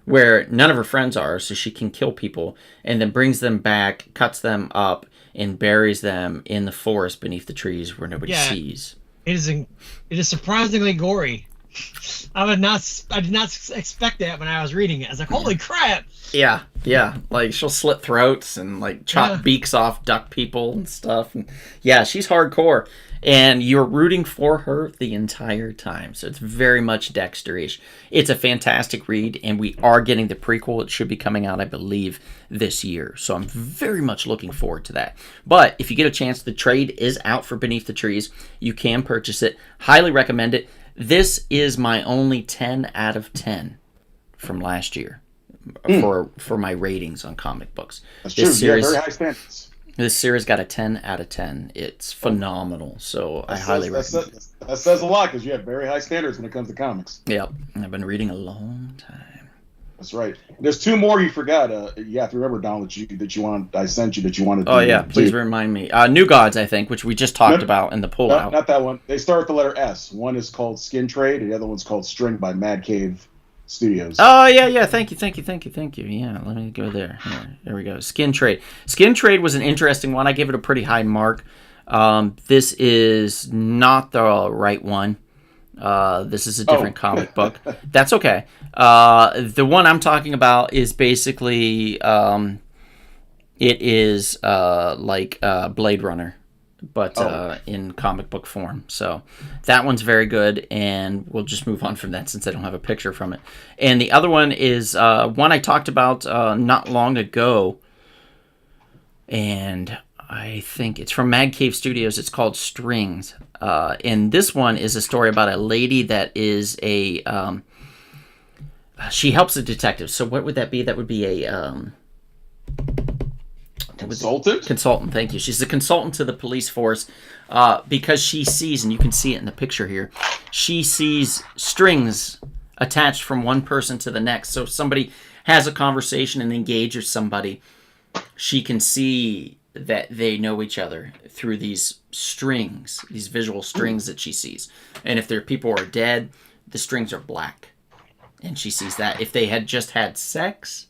where none of her friends are, so she can kill people, and then brings them back, cuts them up, and buries them in the forest beneath the trees where nobody sees. It is surprisingly gory. I did not expect that when I was reading it. I was like, holy crap! Yeah. Like, she'll slit throats and, like, chop beaks off duck people and stuff. And, yeah, she's hardcore. And you're rooting for her the entire time. So it's very much Dexter-ish. It's a fantastic read, and we are getting the prequel. It should be coming out, I believe, this year. So I'm very much looking forward to that. But if you get a chance, the trade is out for Beneath the Trees. You can purchase it. Highly recommend it. This is my only 10 out of 10 from last year for my ratings on comic books. That's true. You have very high standards. This series got a 10 out of 10. It's phenomenal, so I highly recommend it. That says a lot because you have very high standards when it comes to comics. Yep, I've been reading a long time. That's right. There's 2 more you forgot. You have to remember, Donald, that you wanted. I sent you that you wanted. Oh yeah, please remind me. New Gods, I think, which we just talked about in the pullout. Not that one. They start with the letter S. One is called Skin Trade, and the other one's called String by Mad Cave Studios. Oh yeah. Thank you. Yeah, let me go there. There we go. Skin Trade. Skin Trade was an interesting one. I gave it a pretty high mark. This is not the right one. This is a different comic book. That's okay. The one I'm talking about is basically it is like Blade Runner, but in comic book form. So that one's very good, and we'll just move on from that since I don't have a picture from it. And the other one is one I talked about not long ago, and I think it's from Mad Cave Studios. It's called Strings. And this one is a story about a lady that is a... she helps a detective. So what would that be? That would be a... consultant? Consultant, thank you. She's a consultant to the police force because she sees, and you can see it in the picture here, she sees strings attached from one person to the next. So if somebody has a conversation and engages somebody, she can see that they know each other through these strings, these visual strings that she sees. And if their people are dead, the strings are black. And she sees that. If they had just had sex,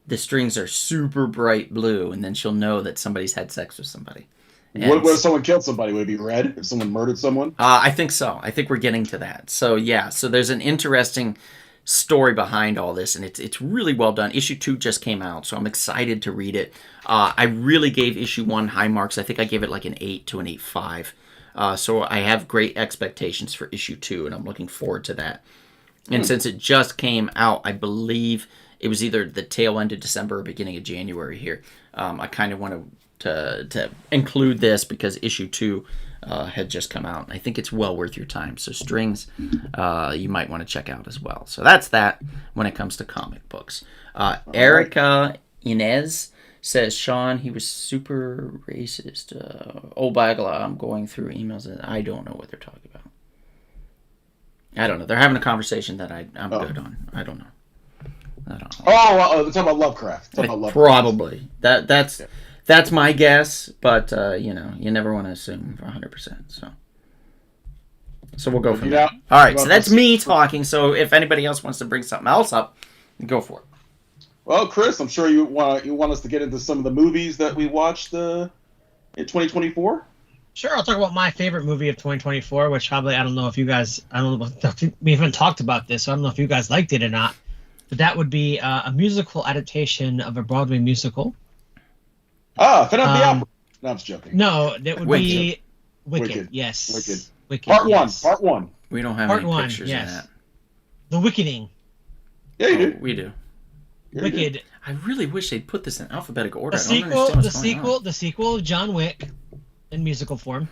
the strings are super bright blue, and then she'll know that somebody's had sex with somebody. And What if someone killed somebody? Would it be red if someone murdered someone? I think so. I think we're getting to that. So yeah, so there's an interesting story behind all this, and it's really well done. Issue 2 just came out, so I'm excited to read it. I really gave issue 1 high marks. I think I gave it like an 8 to an 8.5. So I have great expectations for issue 2, and I'm looking forward to that. And since it just came out, I believe it was either the tail end of December or beginning of January here. I kind of want to include this because issue 2 had just come out. I think it's well worth your time. So Strings, you might want to check out as well. So that's that when it comes to comic books. Erica Inez says, Sean, he was super racist. Oh, Bagala, I'm going through emails and I don't know what they're talking about. I don't know. They're having a conversation that I'm good on. I don't know. They're talking about Lovecraft. Probably. That's my guess, but you never want to assume 100%. So we'll go from there. All right, so that's me talking. So if anybody else wants to bring something else up, go for it. Well, Chris, I'm sure you want us to get into some of the movies that we watched in 2024. Sure, I'll talk about my favorite movie of 2024, which probably I don't know if we haven't talked about this, so I don't know if you guys liked it or not. But that would be a musical adaptation of a Broadway musical. Phantom of the Opera. No, I'm just joking. No, that would be Wicked. Yes. Wicked. Part one. We don't have any pictures of that. The Wickeding. Yeah, you do. We do. Yeah, Wicked. I really wish they'd put this in alphabetical order. The sequel of John Wick in musical form.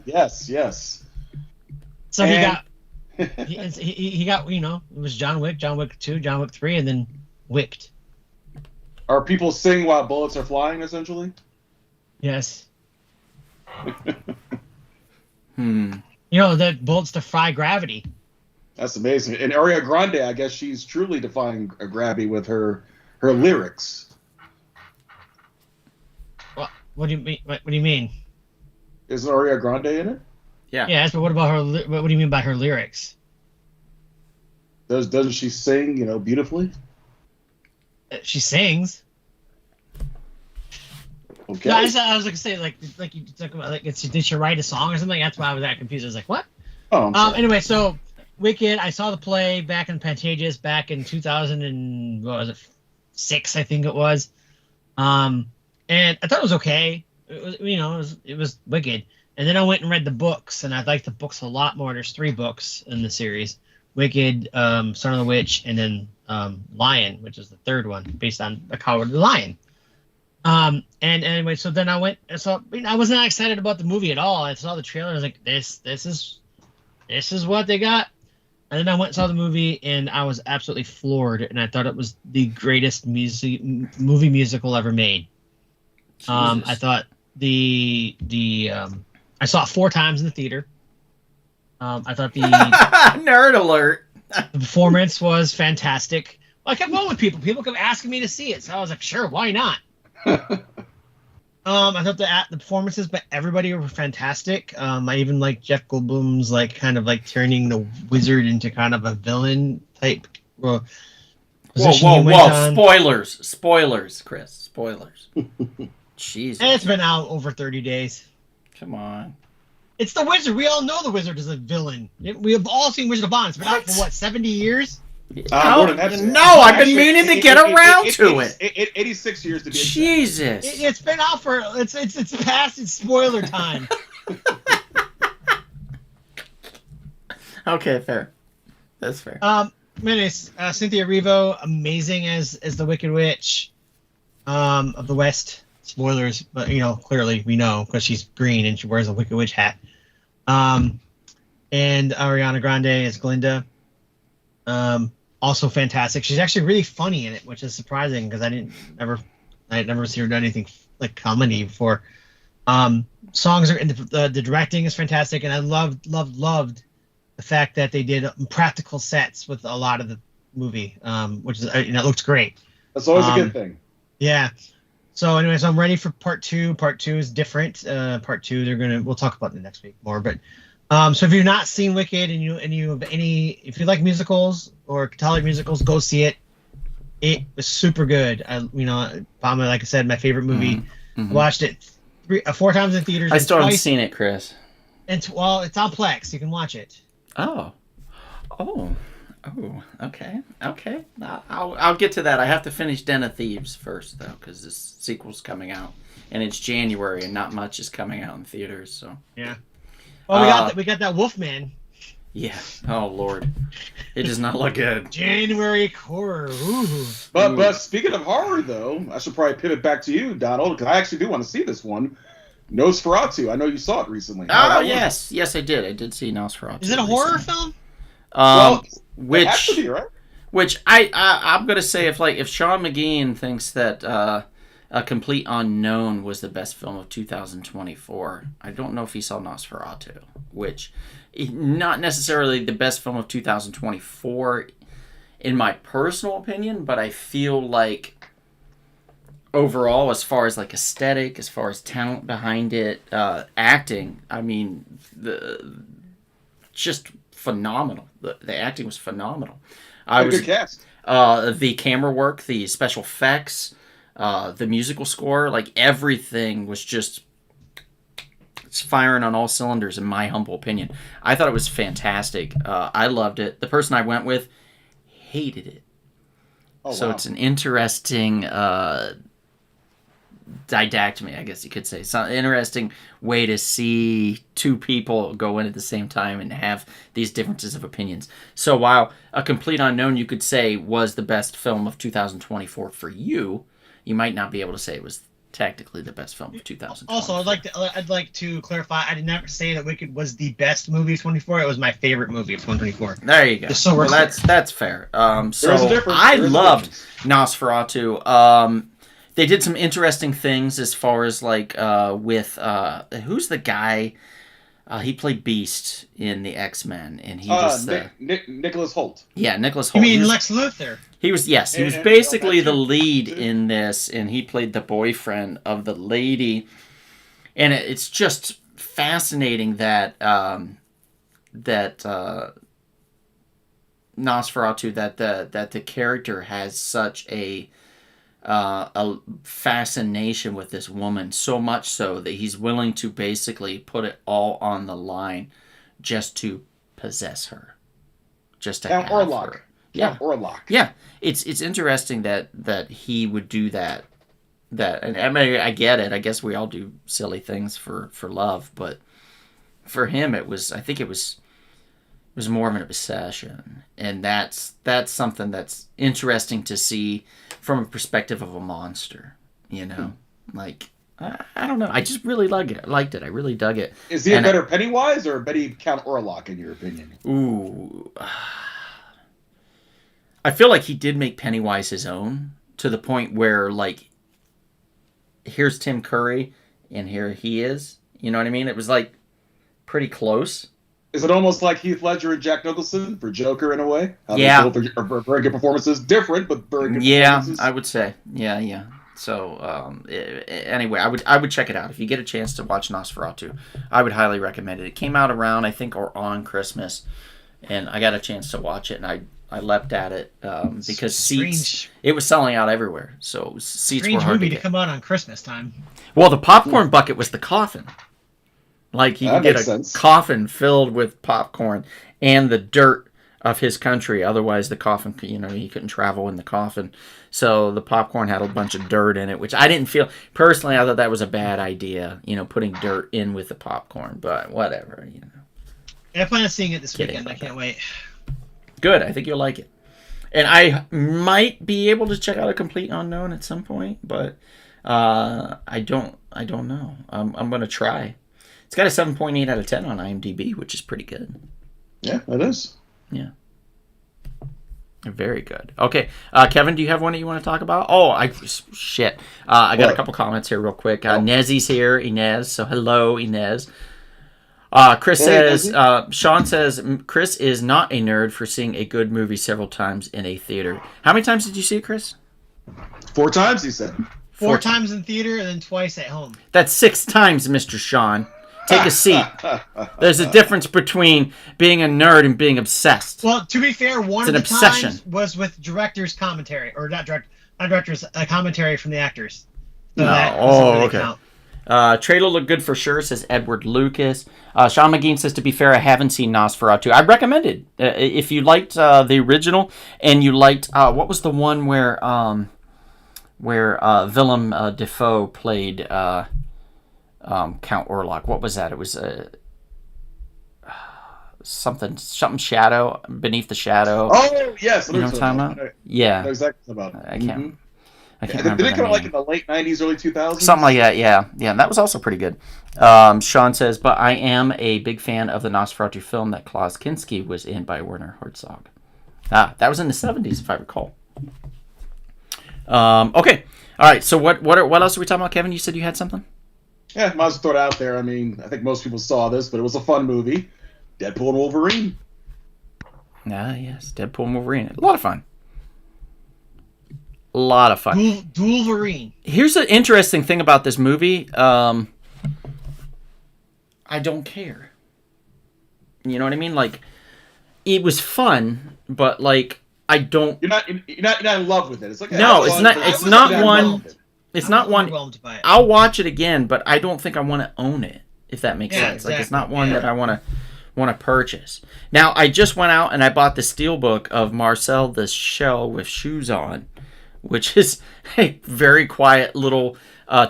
Yes. So he got it was John Wick 2, John Wick 3, and then Wicked. Are people singing while bullets are flying, essentially? Yes. The bullets defy gravity. That's amazing. And Ariana Grande, I guess she's truly defying gravity with her lyrics. What do you mean? What do you mean? Isn't Ariana Grande in it? Yeah. Yes, but what about her? What do you mean by her lyrics? Doesn't she sing, beautifully? She sings. Okay. No, I was gonna say like you talk about did she write a song or something? That's why I was that confused. I was like, what? Oh. I'm sorry. Anyway, so Wicked. I saw the play back in Pantages back in 2006, I think it was. And I thought it was okay. It was Wicked. And then I went and read the books, and I liked the books a lot more. There's 3 books in the series: Wicked, Son of the Witch, and then Lion, which is the 3rd one, based on The Cowardly Lion. And anyway, so then I went. So I was not excited about the movie at all. I saw the trailer. I was like, this is what they got. And then I went and saw the movie, and I was absolutely floored. And I thought it was the greatest movie musical ever made. I thought I saw it 4 times in the theater. I thought the nerd alert. The performance was fantastic. Well, I kept going with people. People kept asking me to see it, so I was like, sure, why not? I thought the performances by everybody were fantastic. I even liked Jeff Goldblum's kind of turning the wizard into kind of a villain type position. Whoa! Spoilers, Chris. Spoilers. Jesus. And it's been out over 30 days. Come on. It's the Wizard. We all know the Wizard is a villain. We have all seen Wizard of Oz. It's been out for what, 70 years? More than that. No, I've been meaning to get around to it. 86 years to be exact. Jesus. It's been out for it's past its spoiler time. Okay, fair. That's fair. Menace, Cynthia Erivo, amazing as the Wicked Witch of the West. Spoilers, but clearly we know because she's green and she wears a Wicked Witch hat. And Ariana Grande as Glinda. Also fantastic. She's actually really funny in it, which is surprising because I had never seen her do anything like comedy before. Songs are, and the directing is fantastic, and I loved the fact that they did practical sets with a lot of the movie, which is it looks great. That's always a good thing. Yeah. So anyways, I'm ready for part 2. Part 2 is different. Part 2 we'll talk about it next week more, but so if you've not seen Wicked and you have if you like musicals or Catholic musicals, go see it. It was super good. Probably, like I said, my favorite movie. Mm-hmm. I watched it 4 times in theaters. I still haven't seen it, Chris. And it's on Plex. You can watch it. Oh, okay. I'll get to that. I have to finish Den of Thieves first, though, because this sequel's coming out, and it's January, and not much is coming out in theaters. So yeah. Well, we got that Wolfman. Yeah. Oh Lord, it does not look good. January horror. Ooh. But speaking of horror, though, I should probably pivot back to you, Donald, because I actually do want to see this one. Nosferatu. I know you saw it recently. Oh yes, I did. I did see Nosferatu. Is it a horror film? It has to be, right? Which I'm gonna say if Sean McGean thinks that A Complete Unknown was the best film of 2024, I don't know if he saw Nosferatu, which not necessarily the best film of 2024 in my personal opinion, but I feel like overall, as far as like aesthetic, as far as talent behind it, acting, I mean, just phenomenal. The acting was phenomenal. Good cast. The camera work, the special effects, the musical score, like everything was just firing on all cylinders in my humble opinion. I thought it was fantastic. I loved it. The person I went with hated it. Oh, so wow. it's an interesting didactomy, I guess you could say. It's an interesting way to see two people go in at the same time and have these differences of opinions. So while A Complete Unknown, you could say, was the best film of 2024 for you, you might not be able to say it was technically the best film of 2024. Also, I'd like to clarify. I did not say that Wicked was the best movie of 2024. It was my favorite movie of 2024. There you go. So well, that's fair. So There's a difference. I There's a loved difference. Nosferatu. They did some interesting things as far as like with who's the guy? He played Beast in the X-Men, and he just Nicholas Hoult. Yeah, Nicholas You Hoult. mean Lex Luthor? He was And basically the that's lead in this, and he played the boyfriend of the lady, and it's just fascinating that Nosferatu, that the character has such a fascination with this woman, so much so that he's willing to basically put it all on the line just to possess her, just to Count have Orlok. her. Yeah. Count Orlok. Yeah, it's interesting that he would do that. And I mean, I get it. I guess we all do silly things for love, but for him, I think it was more of an obsession, and that's something that's interesting to see from a perspective of a monster. Like I don't know. I just really liked it. I really dug it. Is he a better Pennywise or a better Count Orlok in your opinion? Ooh. I feel like he did make Pennywise his own, to the point where, like, here's Tim Curry, and here he is. You know what I mean? It was, like, pretty close. Is it almost like Heath Ledger and Jack Nicholson for Joker in a way? Yeah. Both are very good performances. Different, but very good Yeah, performances. I would say. Yeah. So, anyway, I would check it out. If you get a chance to watch Nosferatu, I would highly recommend it. It came out around, I think, or on Christmas, and I got a chance to watch it, and I leapt at it because seats. It was selling out everywhere, so seats were Strange hard movie to to get. come out on Christmas time. Well, the popcorn bucket was the coffin. Like he That could get a makes sense. coffin filled with popcorn and the dirt of his country. Otherwise, the coffin, he couldn't travel in the coffin. So the popcorn had a bunch of dirt in it, which I didn't feel personally. I thought that was a bad idea, putting dirt in with the popcorn. But whatever. I plan on seeing it this Kidding weekend. I about can't wait. Good. I think you'll like it. And I might be able to check out A Complete Unknown at some point, but I don't know. I'm gonna try. It's got a 7.8 out of 10 on IMDb, which is pretty good. Yeah, it is. Yeah. Very good. Okay, Kevin, do you have one that you want to talk about? Shit. I got What? a couple comments here real quick. Oh. Nezzy's here, Inez. So hello, Inez. Chris Hey, says, Sean says, Chris is not a nerd for seeing a good movie several times in a theater. How many times did you see it, Chris? 4 times, he said. Four times in theater and then twice at home. That's 6 times, Mr. Sean. Take a seat. There's a difference between being a nerd and being obsessed. Well, to be fair, one It's of an the obsession. times was with director's commentary, or not director's commentary from the actors. So No. that Oh, doesn't really okay. count. Trailer looked good for sure, says Edward Lucas. Sean McGean says, to be fair, I haven't seen Nosferatu. I recommend it. If you liked the original and you liked, what was the one where Willem Dafoe played Count Orlok? What was that? It was something Shadow, Beneath the Shadow. Oh, yes. You know what I'm talking about? Yeah. I know exactly what you're talking about. I can't Did remember it the come out like name. in the late 90s, early 2000s? Something like that, yeah. Yeah, and that was also pretty good. Sean says, but I am a big fan of the Nosferatu film that Klaus Kinski was in by Werner Herzog. That was in the 70s, if I recall. Okay. All right, so what else are we talking about, Kevin? You said you had something? Yeah, might as well throw it out there. I mean, I think most people saw this, but it was a fun movie. Deadpool and Wolverine. Yes, Deadpool and Wolverine. A lot of fun. A lot of fun. Wolverine. Here's the interesting thing about this movie. I don't care. You know what I mean? Like, it was fun, but like, I don't. You're not in love with it. It's like No, it's not- I it's was not underwhelmed. one- It's not one. Overwhelmed by it. I'll watch it again, but I don't think I want to own it. If that makes Yeah, sense. Like, it's exactly. not one that I want to purchase. Now, I just went out and I bought the steelbook of Marcel the Shell with Shoes On, which is a very quiet little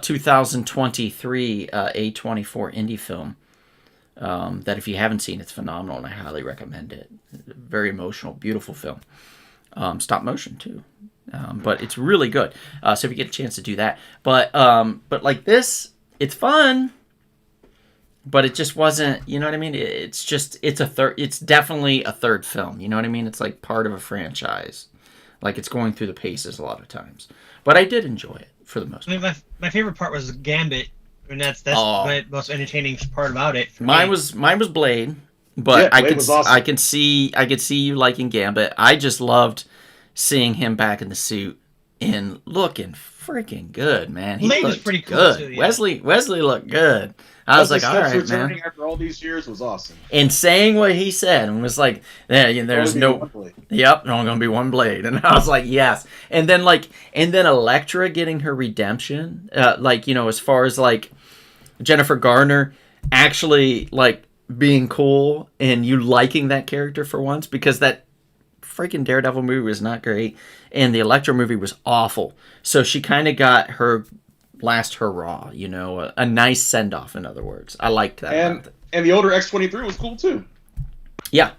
2023 A24 indie film. That if you haven't seen, it's phenomenal, and I highly recommend it. Very emotional, beautiful film. Stop motion too, but it's really good. So if you get a chance to do that, but like this, it's fun, but it just wasn't. You know what I mean? It's definitely a third film. You know what I mean? It's like part of a franchise. Like, it's going through the paces a lot of times, but I did enjoy it for the most I part. mean, my favorite part was Gambit, and that's Oh. my most entertaining part about it. for Mine me. was Blade, but Yeah, I Blade could was awesome. I could see you liking Gambit. I just loved seeing him back in the suit and looking freaking good, man. He Blade was looked pretty cool, good. too, yeah. Wesley looked good. I was like, all right, returning man. after all these years was awesome. And saying what he said and was like, there's Only no. one Blade. Yep, there's only gonna be one Blade, and I was like, yes. And then Elektra getting her redemption, as far as like Jennifer Garner actually like being cool and you liking that character for once, because that freaking Daredevil movie was not great and the Elektra movie was awful. So she kind of got her last hurrah, a nice send off. In other words, I liked that. about it. And the older X-23 was cool too. Yeah.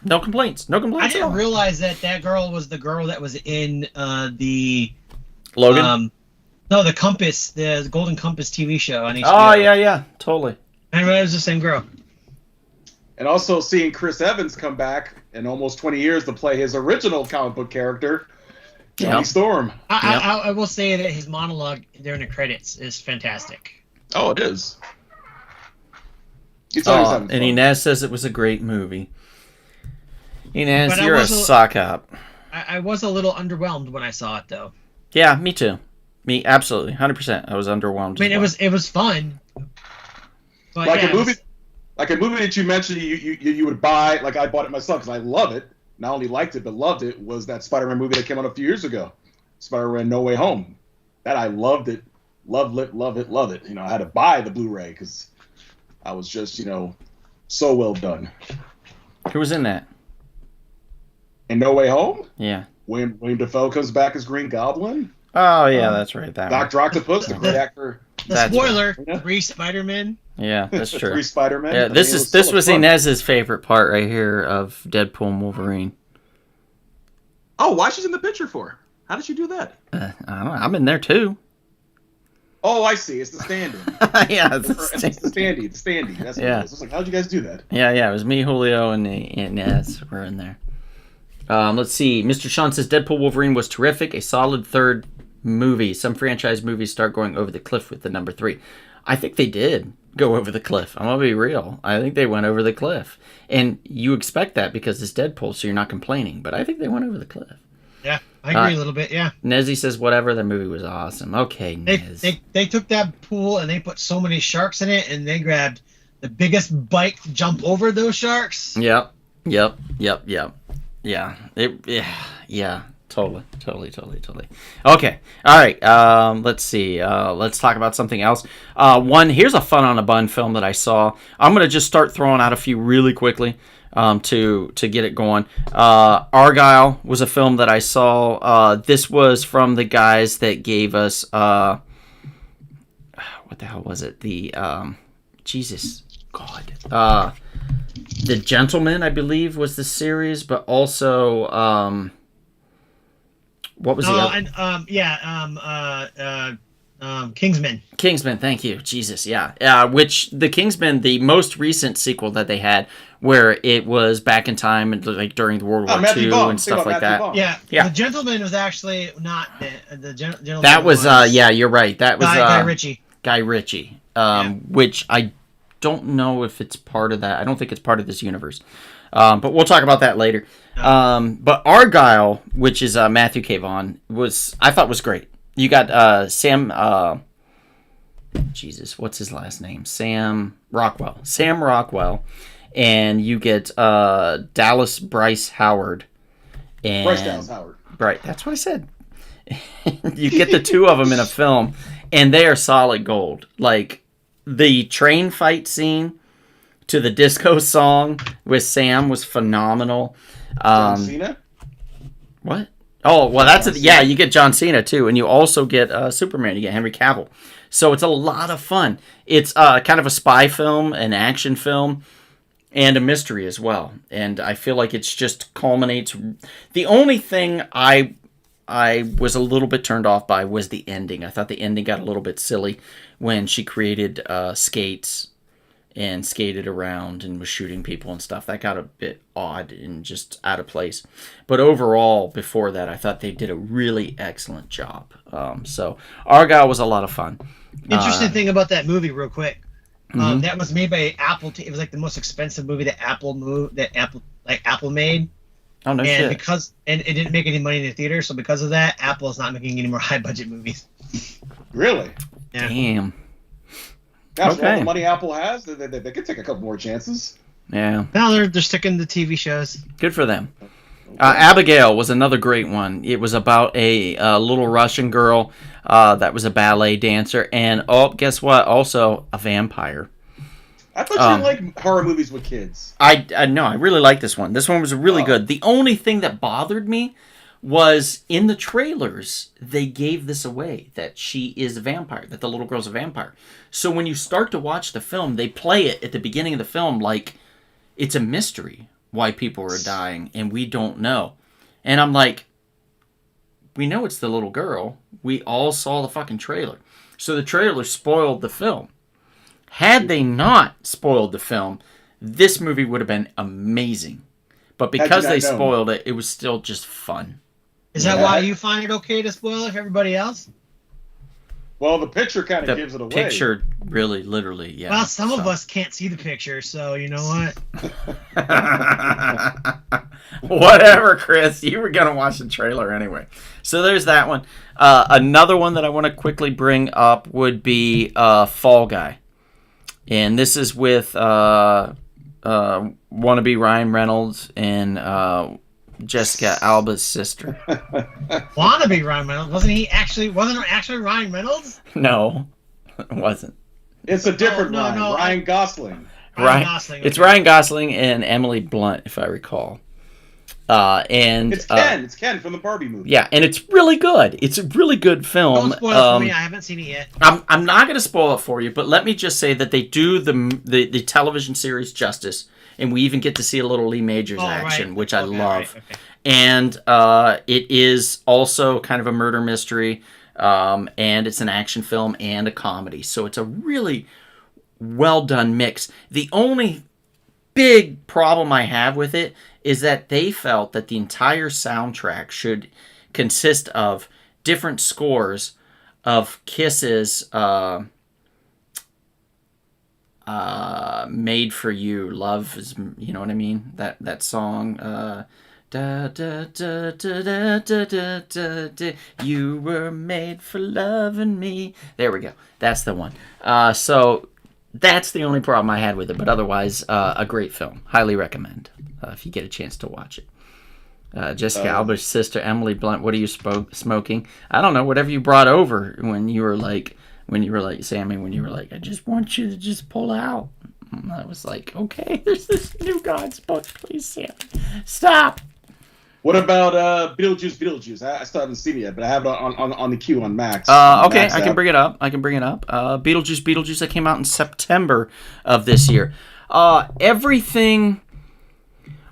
No complaints. No I complaints at all. didn't realize that girl was the girl that was in the Logan. no, the Compass, the Golden Compass TV show on HBO. Oh yeah, totally. I didn't realize it was the same girl. And also seeing Chris Evans come back in almost 20 years to play his original comic book character, Johnny Yeah. Storm. I will say that his monologue during the credits is fantastic. Oh, it is. He's always having And fun. Inez says it was a great movie. Inez, But I you're a wasn't- sock up. I was a little underwhelmed when I saw it, though. Yeah, me too. Me, absolutely, 100%. I was underwhelmed. I mean, as well. it was fun. But Like yeah, a movie, like a movie that you mentioned, you would buy. Like I bought it myself because I love it. Not only liked it, but loved it. Was that Spider-Man movie that came out a few years ago, Spider-Man No Way Home? That I loved it, loved it. I had to buy the Blu-ray because I was just, so well done. Who was in that? And No Way Home, Yeah. William Dafoe comes back as Green Goblin. Oh, yeah, that's right. That one. Dr. Octopus, the great actor. The That's spoiler: right. 3 Spider-Men. Yeah, that's true. 3 Spider-Man. Yeah, I mean, this it was so much fun. Inez's favorite part right here of Deadpool and Wolverine. Oh, why she's in the picture for? How did she do that? I don't know. I'm in there too. Oh, I see. It's the stand-in. Yeah, it's It's the standee. That's what Yeah. it is. I was like, how'd you guys do that? yeah. It was me, Julio, and Inez were in there. Let's see. Mr. Sean says Deadpool Wolverine was terrific. A solid third movie. Some franchise movies start going over the cliff with the number 3. I think they did go over the cliff. I'm gonna be real. I think they went over the cliff, and you expect that because it's Deadpool, so you're not complaining. But I think they went over the cliff. Yeah, I agree a little bit. Yeah, Nezzy says whatever. The movie was awesome. Okay, Nez. they took that pool and they put so many sharks in it, and they grabbed the biggest bike to jump over those sharks. Yep. Yeah. Yeah. Totally. Okay. All right. Let's see. Let's talk about something else. Here's a fun on a bun film that I saw. I'm gonna just start throwing out a few really quickly to get it going. Argyle was a film that I saw. This was from the guys that gave us what the hell was it? The Jesus God. The Gentleman, I believe, was the series, but also what was the other? And Kingsman. Kingsman, thank you. Jesus, yeah. Which the Kingsman, the most recent sequel that they had, where it was back in time and like during the World War Matthew II Vaughn. and Think stuff about like Matthew that. Vaughn. Yeah, Yeah. The Gentleman was actually not the Gentleman. That was yeah, you're right. That was Guy Ritchie. Guy Ritchie, Yeah. which I don't know if it's part of that. I don't think it's part of this universe. But we'll talk about that later. But Argyle, which is Matthew K. Vaughn, I thought was great. You got Sam. Jesus, what's his last name? Sam Rockwell. And you get Dallas Bryce Howard. And Bryce Dallas Howard. Right, that's what I said. You get the two of them in a film, and they are solid gold. Like the train fight scene to the disco song with Sam was phenomenal. John Cena? What? Oh, well, yeah. You get John Cena too, and you also get Superman. You get Henry Cavill. So it's a lot of fun. It's kind of a spy film, an action film, and a mystery as well. And I feel like it's just culminates. The only thing I was a little bit turned off by was the ending. I thought the ending got a little bit silly when she created skates and skated around and was shooting people and stuff. That got a bit odd and just out of place. But overall, before that, I thought they did a really excellent job. So Argyle was a lot was fun. Interesting thing about that movie, real quick. That was made by Apple. It was like the most expensive movie that Apple made. Oh no And shit! and it didn't make any money in the theater, so because of that, Apple is not making any more high budget movies. Really? Yeah. Damn. That's all Okay. the money Apple has. They could take a couple more chances. Yeah. No, they're sticking to TV shows. Good for them. Abigail was another great one. It was about a little Russian girl that was a ballet dancer, and guess what? Also a vampire. I thought you liked horror movies with kids. I really like this one. This one was really good. The only thing that bothered me was in the trailers they gave this away, that she is a vampire, that the little girl's a vampire. So when you start to watch the film, they play it at the beginning of the film like it's a mystery why people are dying and we don't know. And I'm like, we know it's the little girl. We all saw the fucking trailer. So the trailer spoiled the film. Had they not spoiled the film, this movie would have been amazing. But because they spoiled it, it was still just fun. Is that why you find it okay to spoil it for everybody else? Well, the picture kind of gives it away. The picture really, literally, yeah. Well, some of us can't see the picture, so you know what? Whatever, Chris. You were going to watch the trailer anyway. So there's that one. Another one that I want to quickly bring up would be Fall Guy. And this is with wannabe Ryan Reynolds and Jessica Alba's sister. Wannabe Ryan Reynolds? Wasn't it actually Ryan Reynolds? No, it wasn't. It's a different no, Ryan. no, Ryan Gosling. Ryan Gosling. It's okay. Ryan Gosling and Emily Blunt, if I recall. And It's Ken. It's Ken from the Barbie movie. yeah, and it's really good. It's a really good film. Don't spoil it for me. I haven't seen it yet. I'm not going to spoil it for you, but let me just say that they do the television series justice, and we even get to see a little Lee Majors action, Right. which I Okay, love. right, okay. And it is also kind of a murder mystery, and it's an action film and a comedy. So it's a really well done mix. The only big problem I have with it is that they felt that the entire soundtrack should consist of different scores of Kiss's "Made for You." Love is, you know what I mean? That song. Da, da, da, da, da, da, da, da, da. You were made for loving me. There we go. That's the one. So that's the only problem I had with it, but otherwise, a great film. Highly recommend if you get a chance to watch it. Jessica Alba's sister, Emily Blunt. What are you smoking? I don't know. Whatever you brought over when you were like, Sammy, when you were like, I just want you to just pull out. And I was like, okay, there's this New Gods book. Please, Sammy, stop. What about Beetlejuice? I still haven't seen it yet, but I have it on the queue on Max. Okay, Max I can app. bring it up. Beetlejuice that came out in September of this year. Everything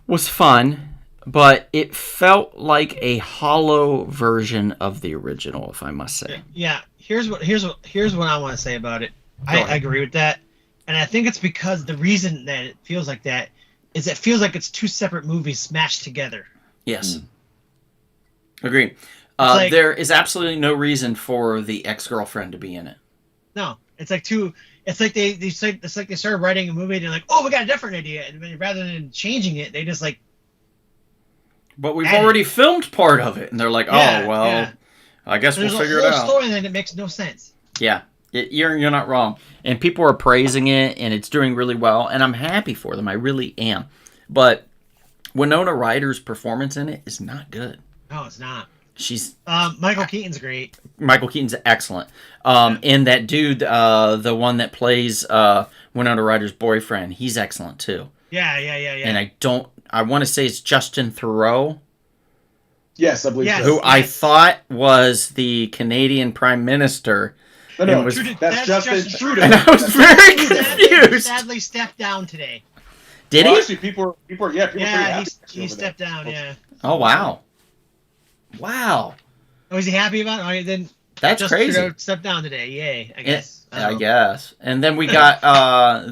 was fun, but it felt like a hollow version of the original, if I must say. Yeah. Here's what I want to say about it. I ahead. agree with that, and I think it's because the reason that it feels like that is it feels like it's two separate movies smashed together. Yes. Agree. like- There is absolutely no reason for the ex-girlfriend to be in it. No, it's like two. It's like they started writing a movie and they're like, oh, we got a different idea, and then rather than changing it, they just like. But we've Added. already filmed part of it, and they're like, Yeah, oh, well, yeah. I guess There's we'll a figure it whole out. story and then it makes no sense. Yeah, you're not wrong. And people are praising it, and it's doing really well, and I'm happy for them. I really am. But Winona Ryder's performance in it is not good. No, it's not. She's Michael Keaton's great. Michael Keaton's excellent. And that dude, the one that plays Winona Ryder's boyfriend, he's excellent too. Yeah. And I want to say it's Justin Theroux, Yes, I believe Yes. so. who I thought was the Canadian Prime Minister. No, it was- that's Justin Trudeau. And I was very He confused. sadly stepped down today. Did Well, he? actually, people are pretty happy. Yeah, he actually, over stepped there. down. Yeah. Oh, wow. Wow. Oh, is he happy about it? Oh, then That's just crazy. Trudeau stepped down today. Yay, I guess. I guess. And then we got,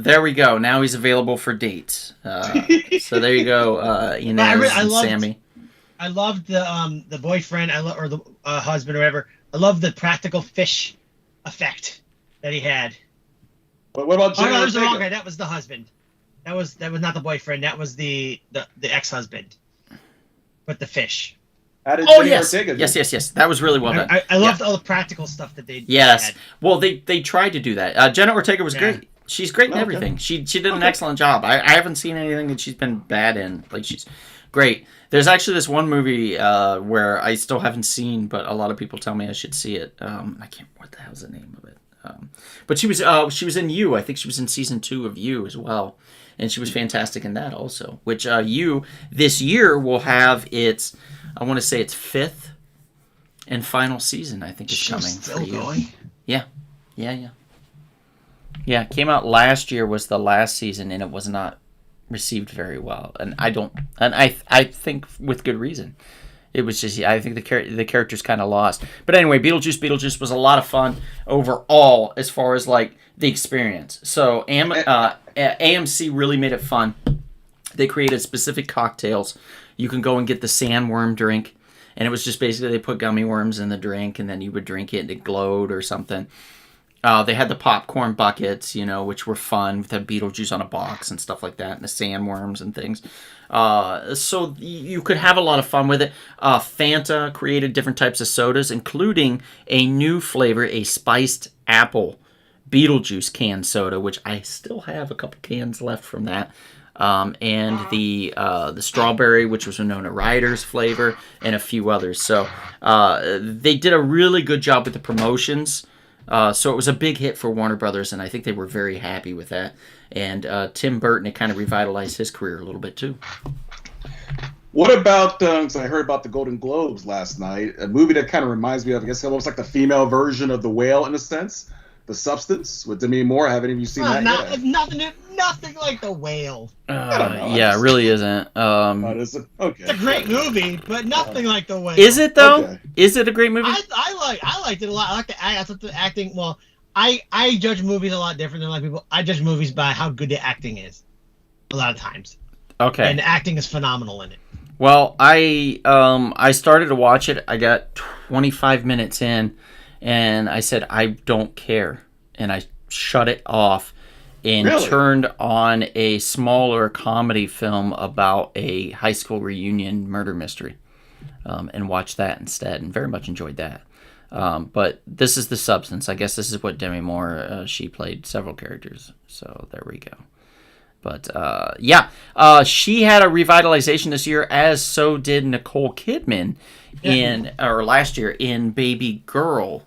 there we go. Now he's available for dates. So there you go, Inez I and loved- Sammy. I loved the boyfriend. Or the husband or whatever. I love the practical fish effect that he had. What about Oh Jenna no, that was the wrong Ortega? guy. That was the husband. That was not the boyfriend. That was the ex-husband. With the fish. How did Oh, Jenna yes. Ortega do? Yes. That was really well done. I loved all the practical stuff that they Yes. had. Well, they tried to do that. Jenna Ortega was Yeah. great. She's great in Okay. everything. She did an excellent job. I haven't seen anything that she's been bad in. Like, she's great. There's actually this one movie where I still haven't seen, but a lot of people tell me I should see it. I can't. What the hell's the name of it? But she was in You. I think she was in season 2 of You as well, and she was fantastic in that also. Which You this year will have its, I want to say its 5th and final season. I think is Show's coming still for You. going. Yeah. It came out last year was the last season, and it was not received very well. And I think with good reason. It was just, I think the character's kind of lost. But anyway, Beetlejuice was a lot of fun overall as far as like the experience. So AMC really made it fun. They created specific cocktails. You can go and get the sandworm drink, and it was just basically they put gummy worms in the drink, and then you would drink it and it glowed or something. They had the popcorn buckets, which were fun with the Beetlejuice on a box and stuff like that, and the sandworms and things. So you could have a lot of fun with it. Fanta created different types of sodas, including a new flavor, a spiced apple Beetlejuice canned soda, which I still have a couple cans left from that. And the strawberry, which was Winona Ryder's flavor, and a few others. So they did a really good job with the promotions So it was a big hit for Warner Brothers, and I think they were very happy with that. And Tim Burton, it kind of revitalized his career a little bit too. What about, so I heard about the Golden Globes last night, a movie that kind of reminds me of, I guess, almost like the female version of The Whale in a sense, The Substance with Demi Moore. Haven't even seen that yet? Nothing like The Whale. Yeah, it really isn't. Is it? Okay. It's a great movie, but nothing like The Whale. Is it though? Okay. Is it a great movie? I liked it a lot. I thought the acting. Well, I judge movies a lot different than a lot of people. I judge movies by how good the acting is. A lot of times. Okay. And the acting is phenomenal in it. Well, I started to watch it. I got 25 minutes in, and I said I don't care, and I shut it off, and Really? turned on a smaller comedy film about a high school reunion murder mystery, and watched that instead, and very much enjoyed that. But this is The Substance. I guess this is what Demi Moore. She played several characters, so there we go. But she had a revitalization this year, as so did Nicole Kidman last year in Baby Girl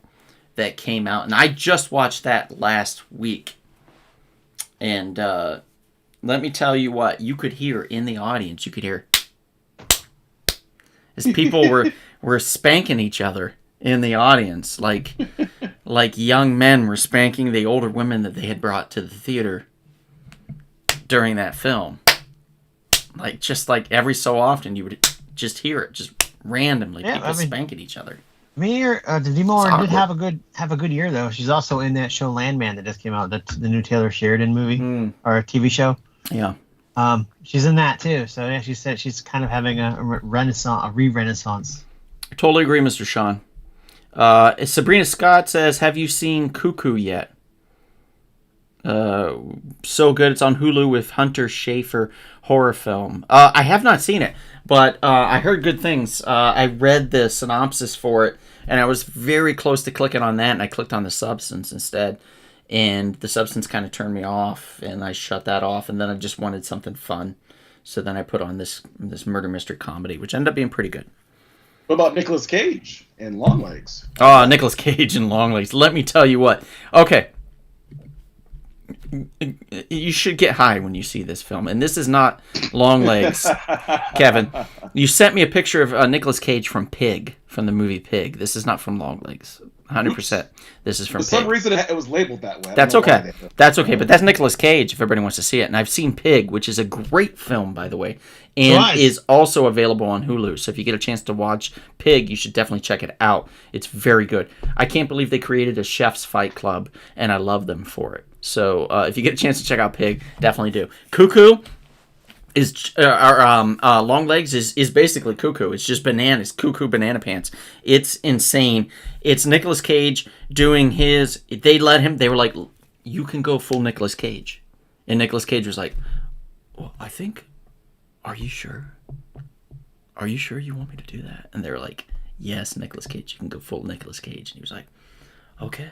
that came out, and I just watched that last week. And let me tell you what you could hear in the audience. You could hear as people were spanking each other in the audience, like young men were spanking the older women that they had brought to the theater during that film. Just like every so often you would just hear it, just randomly, people spanking each other. Demi Moore did have a good year though. She's also in that show Landman that just came out, the new Taylor Sheridan movie or TV show. Yeah. She's in that too. So yeah, she said she's kind of having a re-renaissance. I totally agree, Mr. Sean. Sabrina Scott says, "Have you seen Cuckoo yet?" So good. It's on Hulu with Hunter Schafer horror film. I have not seen it, but I heard good things. I read the synopsis for it, and I was very close to clicking on that, and I clicked on The Substance instead, and The Substance kind of turned me off, and I shut that off, and then I just wanted something fun, so then I put on this murder mystery comedy, which ended up being pretty good. What about Nicolas Cage and Longlegs? Oh, Nicolas Cage and Longlegs. Let me tell you what. Okay. You should get high when you see this film. And this is not Longlegs, Kevin. You sent me a picture of Nicolas Cage from Pig, from the movie Pig. This is not from Longlegs. 100%. This is from For Pig. some reason, it was labeled that way. That's okay. That's okay. But that's Nicolas Cage if everybody wants to see it. And I've seen Pig, which is a great film, by the way, and is also available on Hulu. So if you get a chance to watch Pig, you should definitely check it out. It's very good. I can't believe they created a chef's fight club, and I love them for it. So if you get a chance to check out Pig, definitely do. Cuckoo is Longlegs is basically Cuckoo. It's just bananas. Cuckoo banana pants. It's insane. It's Nicolas Cage doing his. They let him. They were like, "You can go full Nicolas Cage," and Nicolas Cage was like, "Well, I think. Are you sure? Are you sure you want me to do that?" And they were like, "Yes, Nicolas Cage. You can go full Nicolas Cage." And he was like, "Okay."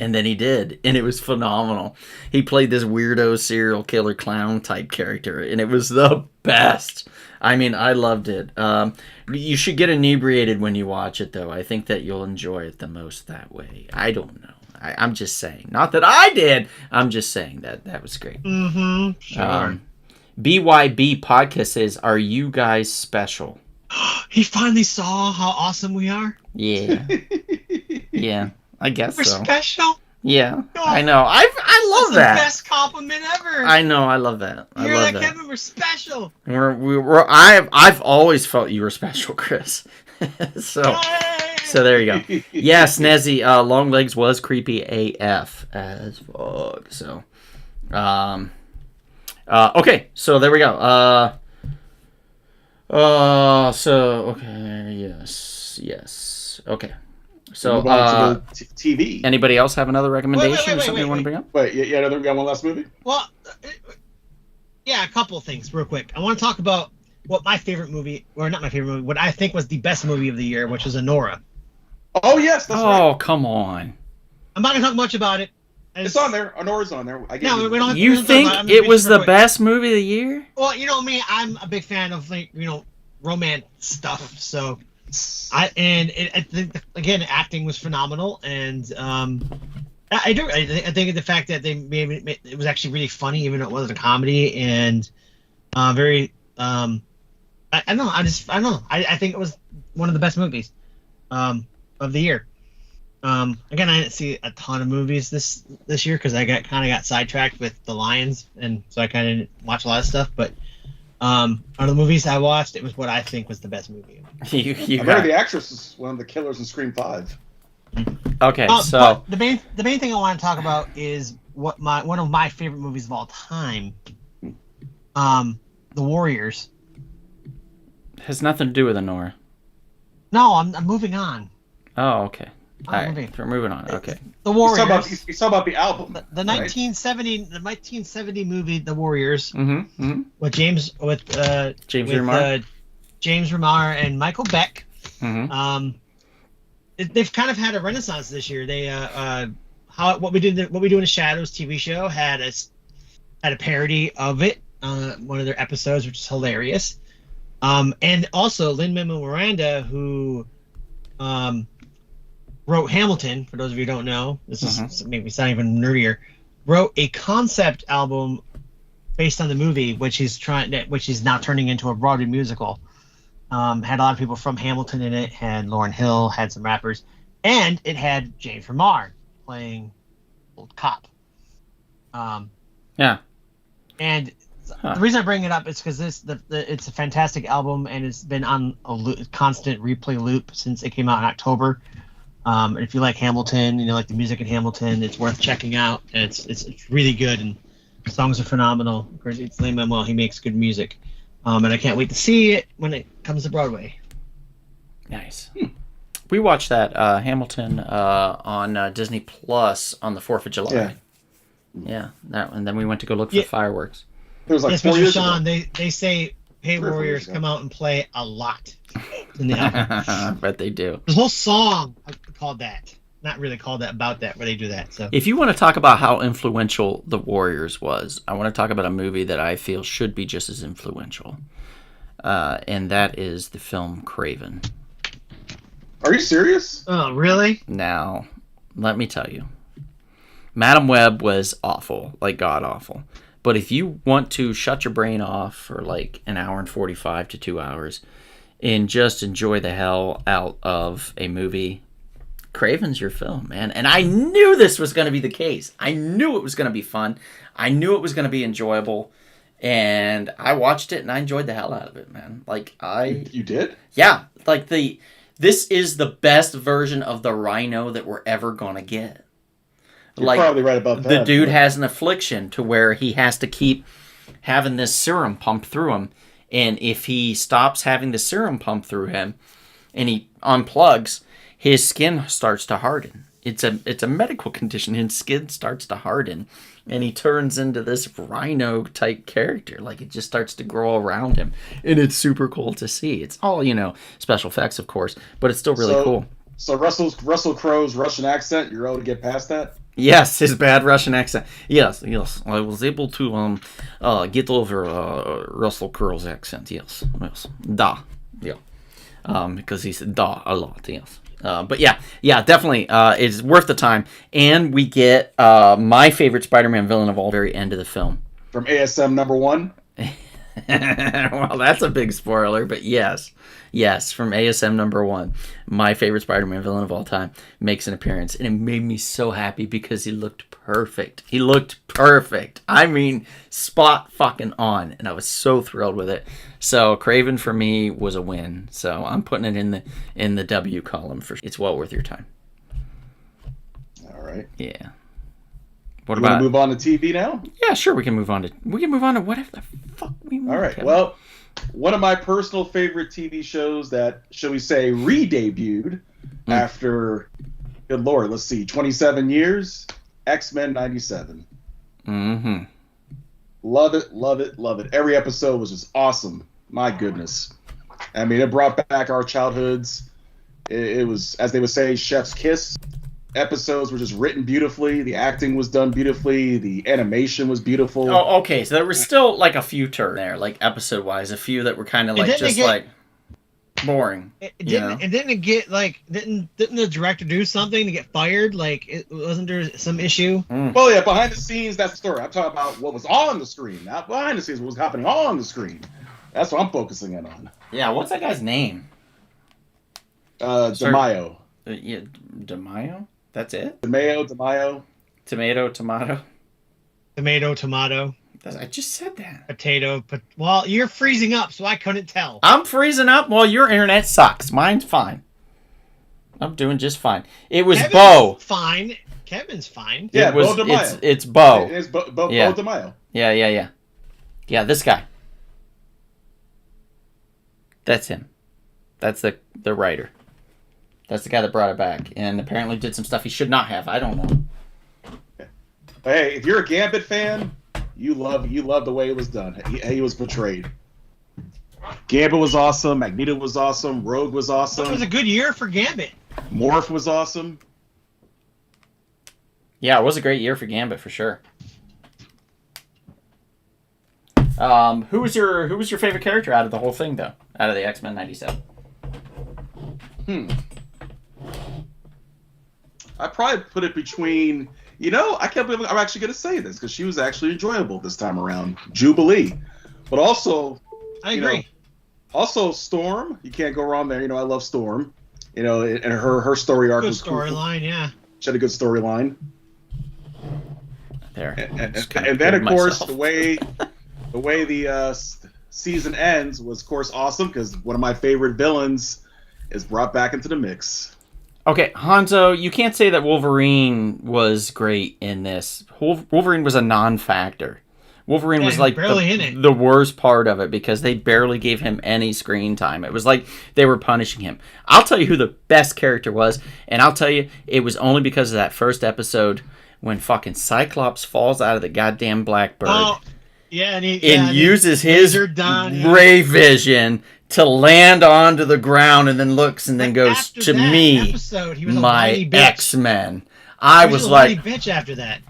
And then he did, and it was phenomenal. He played this weirdo serial killer clown type character, and it was the best. I mean, I loved it. You should get inebriated when you watch it, though. I think that you'll enjoy it the most that way. I don't know. I'm just saying. Not that I did. I'm just saying that was great. Mm-hmm. Sure. BYB Podcast says, "Are you guys special?" He finally saw how awesome we are. Yeah. Yeah. I guess We're so. special. Yeah, Oh, I know. I love that. That's the best compliment ever. I know. I love that. I You're love like, that. Kevin, we're special. I've always felt you were special, Chris. so there you go. Yes, Nezzy, Longlegs was creepy AF as fuck. So, okay. So there we go. Okay. Yes. Okay. So, Move on to the TV. Anybody else have another recommendation or something wait, you want to bring up? Wait, yeah, we got one last movie? Well, yeah, a couple of things real quick. I want to talk about what my favorite movie, or not my favorite movie, what I think was the best movie of the year, which was Anora. Oh, yes, that's right. Oh, come on. I'm not going to talk much about it. It's on there. Honora's on there. We don't have You to think talk about it was the best movie of the year? Well, you know me, I'm a big fan of romance stuff. So I think again, acting was phenomenal, and I think the fact that they made it was actually really funny, even though it wasn't a comedy, and very I don't know. I don't know. I think it was one of the best movies of the year. Again, I didn't see a ton of movies this year because I got sidetracked with the Lions, and so I kind of didn't watch a lot of stuff. But out of the movies I watched, it was what I think was the best movie. You I got heard the actress is one of the killers in Scream 5. okay. So But the main thing I want to talk about is one of my favorite movies of all time, The Warriors. has nothing to do with Honora. No, I'm moving on. Oh, okay. All I'm right, moving. we're moving on. Okay. The He's Warriors. talking about the album. The 1970 movie The Warriors Mm-hmm. with James Remar. James Remar and Michael Beck. Mm-hmm. They've kind of had a renaissance this year. They what we do in the Shadows TV show had a parody of it, one of their episodes, which is hilarious. And also Lin-Manuel Miranda, who wrote Hamilton, for those of you who don't know, this is maybe sound even nerdier, wrote a concept album based on the movie, which he's now turning into a Broadway musical. Had a lot of people from Hamilton in it, had Lauryn Hill, had some rappers, and it had James Remar playing old cop. Yeah. And the reason I bring it up is because it's a fantastic album, and it's been on a constant replay loop since it came out in October. And if you like Hamilton, like the music in Hamilton, it's worth checking out. And it's really good, and the songs are phenomenal. Of course, it's Lin-Manuel. He makes good music. And I can't wait to see it when it comes to Broadway. Nice. We watched that Hamilton on Disney Plus on the 4th of July. Yeah. That, and then we went to go look for fireworks. It was like Yes, 4 Mr. years Sean, ago. they say Hey 3 or 4 Warriors years ago. come out and play a lot in the album. I bet they do. The whole song called that. Not really called that, about that, where they do that. So If you want to talk about how influential The Warriors was, I want to talk about a movie that I feel should be just as influential. And that is the film Craven. Are you serious? Oh, really? Now, let me tell you. Madam Web was awful, like god awful. But if you want to shut your brain off for like an hour and 45 to 2 hours and just enjoy the hell out of a movie, Craven's your film, man. And I knew this was going to be the case. I knew it was going to be fun. I knew it was going to be enjoyable. And I watched it and I enjoyed the hell out of it, man. You did? Yeah, this is the best version of the Rhino that we're ever going to get. You're probably right about that. The dude has an affliction to where he has to keep having this serum pumped through him. And if he stops having the serum pumped through him and he unplugs, his skin starts to harden. It's a medical condition. His skin starts to harden. And he turns into this rhino type character. Like it just starts to grow around him. And it's super cool to see. It's all, special effects, of course. But it's still really cool. So Russell Crowe's Russian accent, you're able to get past that? Yes, his bad Russian accent. Yes. I was able to get over Russell Crowe's accent. Yes. Da. Yeah. Because he said da a lot. Yes. But yeah, definitely. It's worth the time. And we get my favorite Spider-Man villain of all very end of the film. From ASM number 1? Well, that's a big spoiler, but yes, from ASM number 1, my favorite Spider-Man villain of all time makes an appearance, and it made me so happy because he looked perfect. I mean, spot fucking on, and I was so thrilled with it. So Craven for me was a win. So I'm putting it in the W column for. It's well worth your time. All right. Yeah. What You about? want to move on to TV now? Yeah, sure. We can move on to whatever the fuck we want. All right. Kevin. Well, one of my personal favorite TV shows that, shall we say, re-debuted after, good Lord, let's see, 27 years, X-Men 97. Mm-hmm. Love it. Every episode was just awesome. My goodness. I mean, it brought back our childhoods. It was, as they would say, chef's kiss. Episodes were just written beautifully. The acting was done beautifully. The animation was beautiful. Oh, okay. So there was still like a few turns there, like episode-wise, a few that were kind of like Didn't just they get- like. boring. Didn't it get like didn't the director do something to get fired? Like, wasn't there some issue? Well, yeah, behind the scenes, that's the story. I'm talking about what was on the screen, not behind the scenes, what was happening on the screen. That's what I'm focusing in on. Yeah, what's that guy's name? DeMaio. Yeah, DeMaio? That's it? DeMaio. Tomato. Tomato. I just said that. Potato. Well, you're freezing up, so I couldn't tell. I'm freezing up. Well, your internet sucks. Mine's fine. I'm doing just fine. It was Kevin's Bo. Fine. Kevin's fine. Yeah, It was, Bo DeMaio. it's Bo. It's Bo Yeah. DeMaio. Yeah. Yeah, this guy. That's him. That's the writer. That's the guy that brought it back, and apparently did some stuff he should not have. I don't know. Hey, if you're a Gambit fan, you love the way it was done. He was portrayed. Gambit was awesome. Magneto was awesome. Rogue was awesome. It was a good year for Gambit. Morph was awesome. Yeah, it was a great year for Gambit for sure. Who was your favorite character out of the whole thing though? Out of the X-Men '97? I probably put it between. I can't believe I'm actually going to say this because she was actually enjoyable this time around. Jubilee, but also I agree. Also Storm. You can't go wrong there. I love Storm. And her story arc Good was cool. storyline, yeah. She had a good storyline. There. And then of course the way the season ends was of course awesome because one of my favorite villains is brought back into the mix. Okay, Hanzo, you can't say that Wolverine was great in this. Wolverine was a non-factor. Wolverine was like barely in it. the worst part of it because they barely gave him any screen time. It was like they were punishing him. I'll tell you who the best character was, and I'll tell you it was only because of that first episode when fucking Cyclops falls out of the goddamn Blackbird. Oh, yeah, and he uses his ray vision to land onto the ground and then looks and then goes to me, episode, he was my X-Men. I was a like, bitch after that.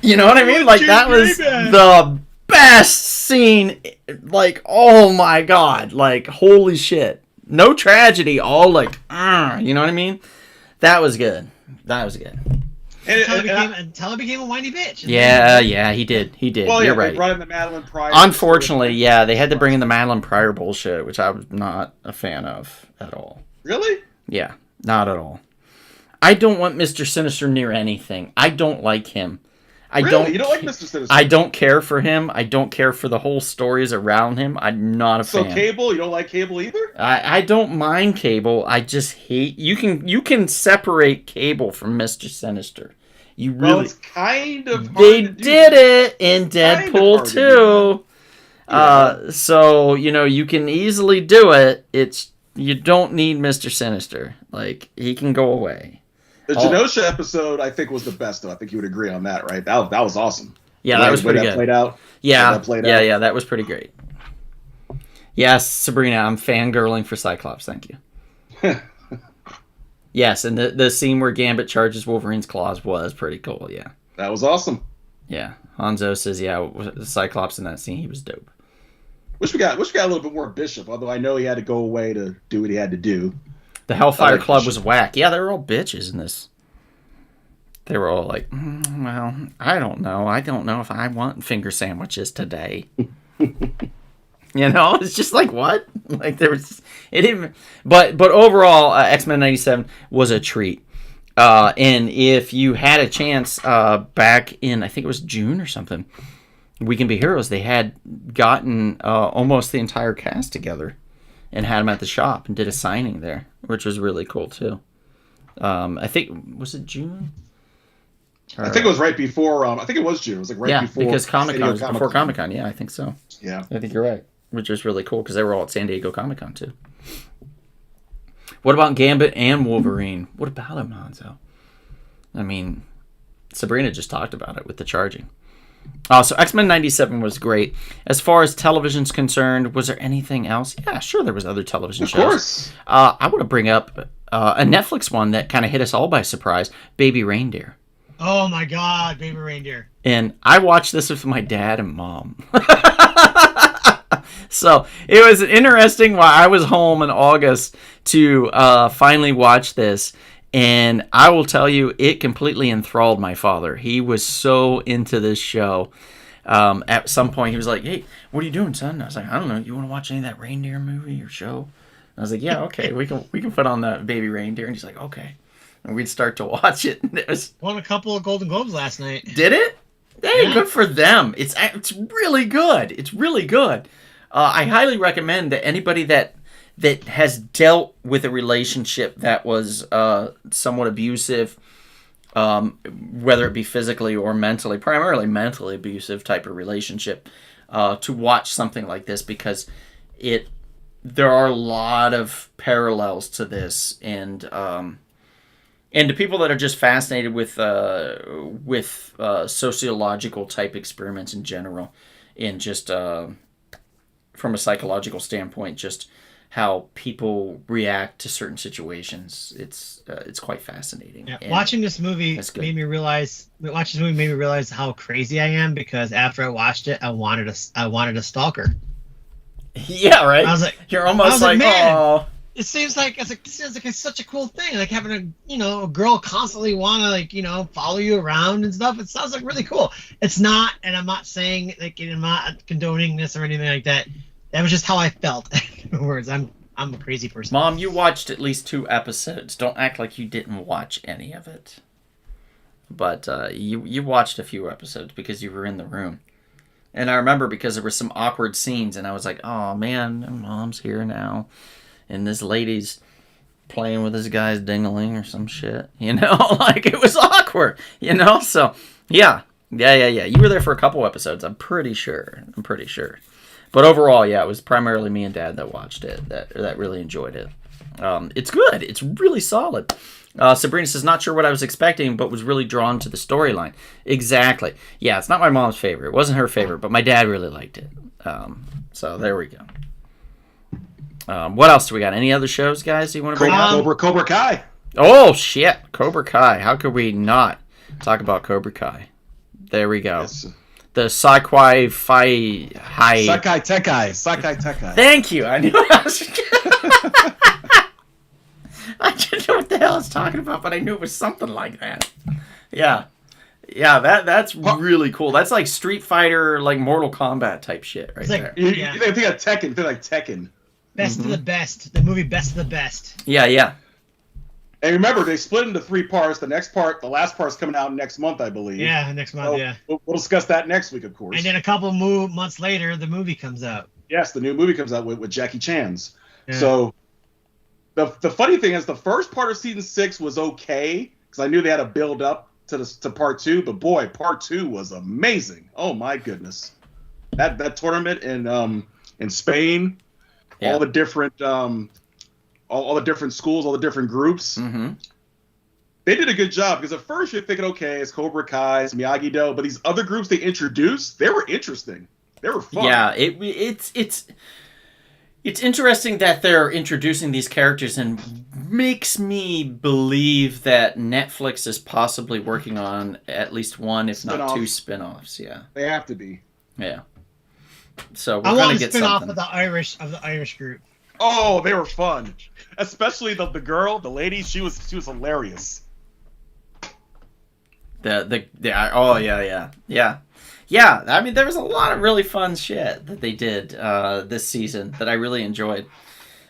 You know what I mean? Like that was the best scene. Like, oh my god! Like, holy shit! No tragedy. All like, you know what I mean? That was good. Until he became a whiny bitch. Yeah, he did. Well, You're right. right. Brought in the Madeline Pryor. Unfortunately, yeah, they had to bring in the Madeline Pryor bullshit, which I was not a fan of at all. Really? Yeah, not at all. I don't want Mr. Sinister near anything. I don't like him. You don't like Mr. Sinister? I don't care for him. I don't care for the whole stories around him. I'm not a fan. So Cable, you don't like Cable either? I don't mind Cable. I just hate you can separate Cable from Mr. Sinister. You really? Well, it's kind of hard they to do did that. it in It's kind of Deadpool hard to do too. So you can easily do it. You don't need Mr. Sinister. Like he can go away. The Genosha episode, I think, was the best, though. I think you would agree on that, right? That was awesome. Yeah, that was pretty good. Played out. Yeah, that was pretty great. Yes, Sabrina, I'm fangirling for Cyclops. Thank you. Yes, and the scene where Gambit charges Wolverine's claws was pretty cool. Yeah, that was awesome. Yeah, Hanzo says, yeah, Cyclops in that scene, he was dope. Wish we got a little bit more Bishop, although I know he had to go away to do what he had to do. The Hellfire Club was whack. Yeah, they were all bitches in this. They were all like, well, I don't know. I don't know if I want finger sandwiches today. It's just like, what? Like there was, it didn't. But overall, X-Men '97 was a treat. And if you had a chance back in, I think it was June or something, We Can Be Heroes, they had gotten almost the entire cast together and had them at the shop and did a signing there, which was really cool too. I think, was it June? I think it was right before. I think it was June. It was like right before. Yeah, because Comic-Con was before Comic-Con. Yeah, I think so. Yeah, I think you're right. Which is really cool because they were all at San Diego Comic-Con too. What about Gambit and Wolverine? What about him, Hanzo? I mean, Sabrina just talked about it with the charging. So X-Men '97 was great. As far as television's concerned, was there anything else? Yeah, sure, there was other television shows. Of course. I want to bring up a Netflix one that kind of hit us all by surprise, Baby Reindeer. Oh my God, Baby Reindeer. And I watched this with my dad and mom. So it was interesting while I was home in August to finally watch this. And I will tell you, it completely enthralled my father. He was so into this show. At some point, he was like, "Hey, what are you doing, son?" I was like, "I don't know. You want to watch any of that reindeer movie or show?" I was like, "Yeah, okay. We can put on the Baby Reindeer." And he's like, "Okay." And we'd start to watch it. And it was, Won a couple of Golden Globes last night. did it? Hey, Yeah. good for them. It's really good. It's really good. I highly recommend that anybody that has dealt with a relationship that was somewhat abusive, whether it be physically or mentally, primarily mentally abusive type of relationship, to watch something like this, because there are a lot of parallels to this, and to people that are just fascinated with sociological type experiments in general, and just from a psychological standpoint, just how people react to certain situations. It's quite fascinating. Yeah. And Watching this movie that's good. made me realize how crazy I am, because after I watched it, I wanted a stalker. Yeah, right. I was like, You're almost like, man, oh, it seems like it's such a cool thing, like having a girl constantly want to follow you around and stuff. It sounds like really cool. It's not, and I'm not saying like I'm not condoning this or anything like that. That was just how I felt. In words, I'm a crazy person. Mom, you watched at least 2 episodes. Don't act like you didn't watch any of it. But you watched a few episodes because you were in the room. And I remember because there were some awkward scenes, and I was like, oh man, Mom's here now. And this lady's playing with this guy's dingling or some shit. Like it was awkward, So, yeah. You were there for a couple episodes, I'm pretty sure. But overall, yeah, it was primarily me and Dad that watched it, that really enjoyed it. It's good. It's really solid. Sabrina says, not sure what I was expecting, but was really drawn to the storyline. Exactly. Yeah, it's not my mom's favorite. It wasn't her favorite, but my dad really liked it. So there we go. What else do we got? Any other shows, guys, you want to bring up? Cobra Kai. Oh, shit. Cobra Kai. How could we not talk about Cobra Kai? There we go. Yes. The Sakai Fi Hai. Sakai Tekai. Thank you. I knew I was... I didn't know what the hell I was talking about, but I knew it was something like that. Yeah. Yeah, that's really cool. That's like Street Fighter, like Mortal Kombat type shit right It's like- there. You Yeah. think of Tekken, they're like Tekken. Best of the best. The movie Best of the Best. Yeah. And remember, they split into 3 parts. The last part's coming out next month, I believe. Yeah, next month. So Yeah. We'll discuss that next week, of course. And then a couple months later, the movie comes out. Yes, the new movie comes out with Jackie Chan's. Yeah. So the funny thing is, the first part of season 6 was okay, because I knew they had to build up to part 2. But boy, part 2 was amazing. Oh my goodness, that tournament in Spain, Yeah. all the different all the different schools, all the different groups. Mm-hmm. They did a good job, because at first you're thinking, okay, it's Cobra Kai, it's Miyagi-Do, but these other groups they introduced, they were interesting. They were fun. Yeah, it's interesting that they're introducing these characters, and makes me believe that Netflix is possibly working on at least one, if not Spin-off. 2 spin-offs. Yeah. They have to be. Yeah. So I we're want gonna to get spin off something. of the Irish group. Oh, they were fun. Especially the girl, the lady, she was hilarious. Oh yeah. I mean, there was a lot of really fun shit that they did this season that I really enjoyed.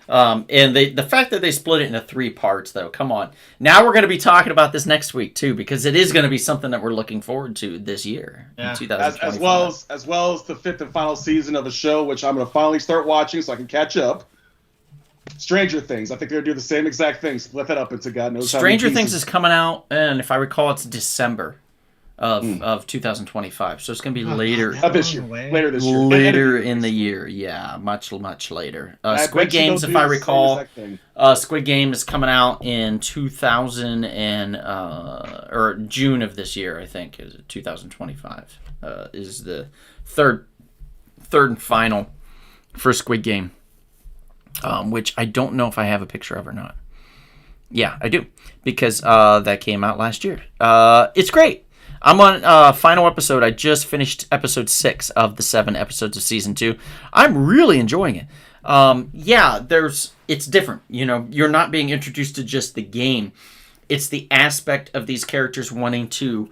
And the fact that they split it into 3 parts, though, come on. Now we're going to be talking about this next week too, because it is going to be something that we're looking forward to this year, Yeah. in 2025. As well as the 5th and final season of a show, which I'm going to finally start watching so I can catch up. Stranger Things. I think they're going to do the same exact thing. Split that up into God knows how many Stranger Things pieces. is coming out, and if I recall, it's December of 2025. So it's going to be later. This year. Away. Later this year. Later in the year, yeah, much later. I Squid bet you they'll Games, do if I the same recall, exact thing. Squid Game is coming out in 2000 or June of this year, I think, is 2025. Is the third and final for Squid Game, which I don't know if I have a picture of or not. Yeah, I do, because that came out last year. It's great. I'm on final episode. I just finished episode 6 of the 7 episodes of season 2. I'm really enjoying it. It's different. You're not being introduced to just the game. It's the aspect of these characters wanting to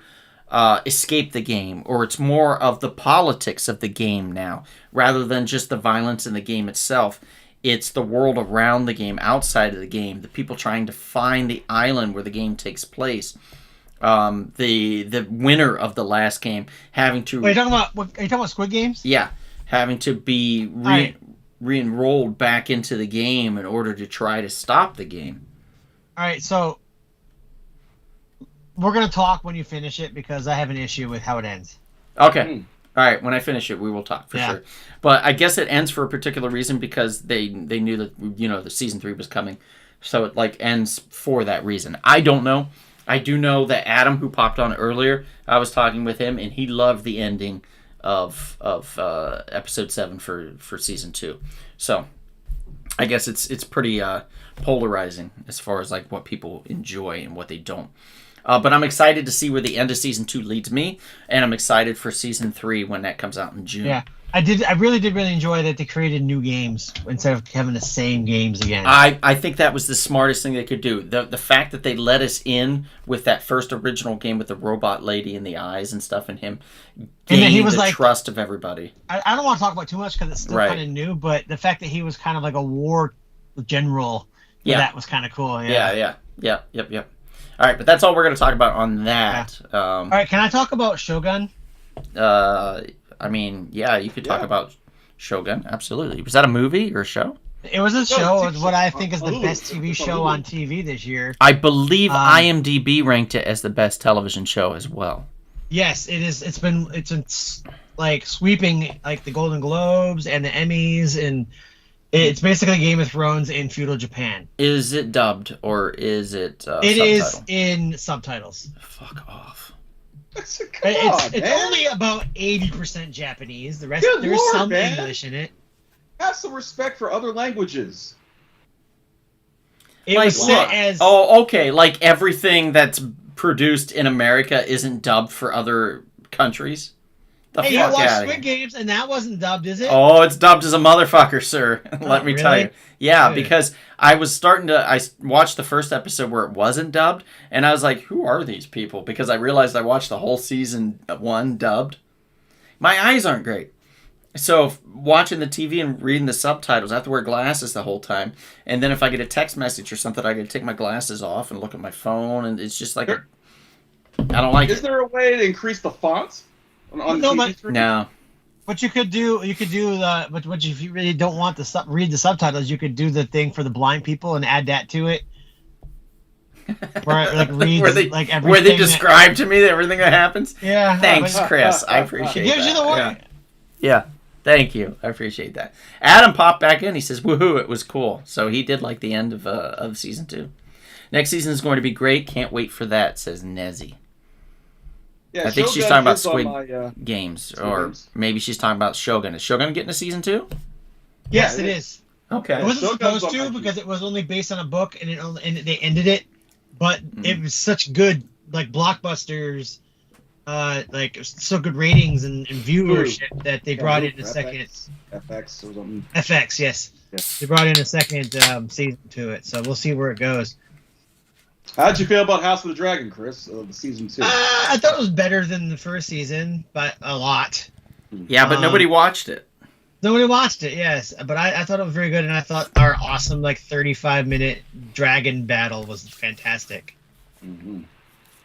escape the game, or it's more of the politics of the game now, rather than just the violence in the game itself. It's the world around the game, outside of the game, the people trying to find the island where the game takes place. The winner of the last game having to... Wait, are you talking about Squid Games? Yeah, having to be re-enrolled back into the game in order to try to stop the game. All right, so we're going to talk when you finish it because I have an issue with how it ends. Okay. All right, when I finish it, we will talk for Yeah. sure. But I guess it ends for a particular reason because they knew that the season 3 was coming, so it ends for that reason. I don't know. I do know that Adam, who popped on earlier, I was talking with him, and he loved the ending of episode 7 for season 2. So I guess it's pretty polarizing as far as what people enjoy and what they don't. But I'm excited to see where the end of season 2 leads me, and I'm excited for season 3 when that comes out in June. Yeah, I really did enjoy that they created new games instead of having the same games again. I think that was the smartest thing they could do. The fact that they let us in with that first original game with the robot lady and the eyes and stuff, and him gaining the trust of everybody. I don't want to talk about too much because it's still kind of new, but the fact that he was kind of like a war general, that was kind of cool. Yeah. Yep. All right, but that's all we're going to talk about on that. Yeah. All right, can I talk about Shogun? You could talk about Shogun, absolutely. Was that a movie or a show? It was a show. It was what I think is the best TV show on TV this year. I believe IMDb ranked it as the best television show as well. Yes, it is. It's been sweeping the Golden Globes and the Emmys, and it's basically Game of Thrones in feudal Japan. Is it dubbed or is it It is in subtitles. Fuck off. It's only about 80% Japanese. The rest, there's some English in it. Have some respect for other languages. It was set as... Oh, okay. Everything that's produced in America isn't dubbed for other countries? You watched Squid Games, and that wasn't dubbed, is it? Oh, it's dubbed as a motherfucker, sir. Let me tell you. Yeah, Good. Because I watched the first episode where it wasn't dubbed, and I was like, who are these people? Because I realized I watched the whole season 1 dubbed. My eyes aren't great. So watching the TV and reading the subtitles, I have to wear glasses the whole time. And then if I get a text message or something, I got to take my glasses off and look at my phone, and it's just I don't like it. Is there a way to increase the font? No. What you could do, but if you really don't want to read the subtitles, you could do the thing for the blind people and add that to it. Where it reads everything. Where they describe to me everything that happens? Yeah. Thanks, Chris. I appreciate it. It gives you the word. Yeah. Thank you. I appreciate that. Adam popped back in. He says, woohoo, it was cool. So he did like the end of season 2. Next season is going to be great. Can't wait for that, says Nezzy. Yeah, I think she's talking about Squid Games, Squid or Games. Maybe she's talking about Shogun. Is Shogun getting a season 2? Yes, it is. Okay. It wasn't Shogun's supposed to on my because it was only based on a book, and they ended it. But it was such good, blockbusters, so good ratings and viewership that they brought in a second. FX or something. FX, yes. Yeah. They brought in a second season to it, so we'll see where it goes. How'd you feel about House of the Dragon, Chris? The season 2. I thought it was better than the first season, but a lot. Yeah, but nobody watched it. Nobody watched it, yes. But I thought it was very good, and I thought our awesome 35-minute dragon battle was fantastic. Mm-hmm.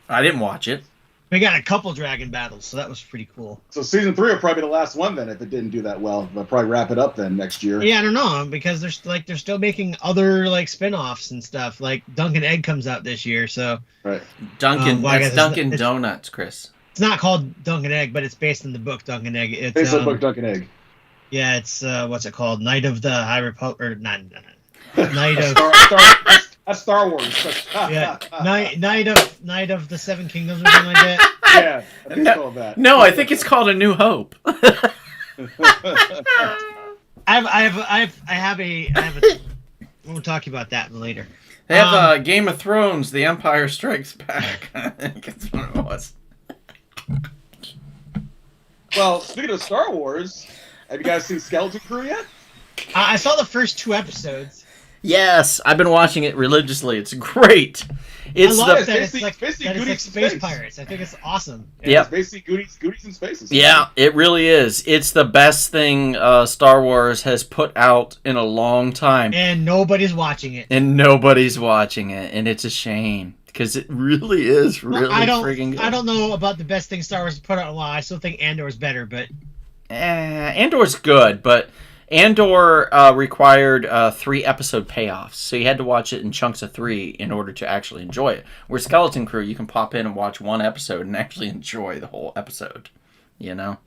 I didn't watch it. We got a couple dragon battles, so that was pretty cool. So season 3 will probably be the last one then if it didn't do that well. They'll probably wrap it up then next year. Yeah, I don't know, because they're still making other spin-offs and stuff. Dunkin' Egg comes out this year, so Right. That's Dunkin' Donuts, Chris. it's not called Dunkin' Egg, but it's based on the book Dunkin' Egg. It's Based on the book Dunkin' Egg. Yeah, it's what's it called? Night of the High Republic, or not Night of That's Star Wars. yeah, Night of the Seven Kingdoms or something like that. Yeah, I think it's called that. No, I think it's called A New Hope. I have a. We'll talk about that later. They have Game of Thrones, The Empire Strikes Back. I think that's what it was. Well, speaking of Star Wars, have you guys seen Skeleton Crew yet? I saw the first 2 episodes. Yes, I've been watching it religiously. It's great. It's I love the that it's basically like Goonies in space space. pirates. I think it's awesome. Yep. It's basically Goonies in spaces. Yeah, it really is. It's the best thing Star Wars has put out in a long time, And nobody's watching it. and nobody's watching it, and it's a shame because it really is really freaking good. I don't know about the best thing Star Wars has put out in a while. I still think Andor's better, but Andor's good, but Andor required 3-episode payoffs, so you had to watch it in chunks of 3 in order to actually enjoy it. Where Skeleton Crew, you can pop in and watch 1 episode and actually enjoy the whole episode. You know,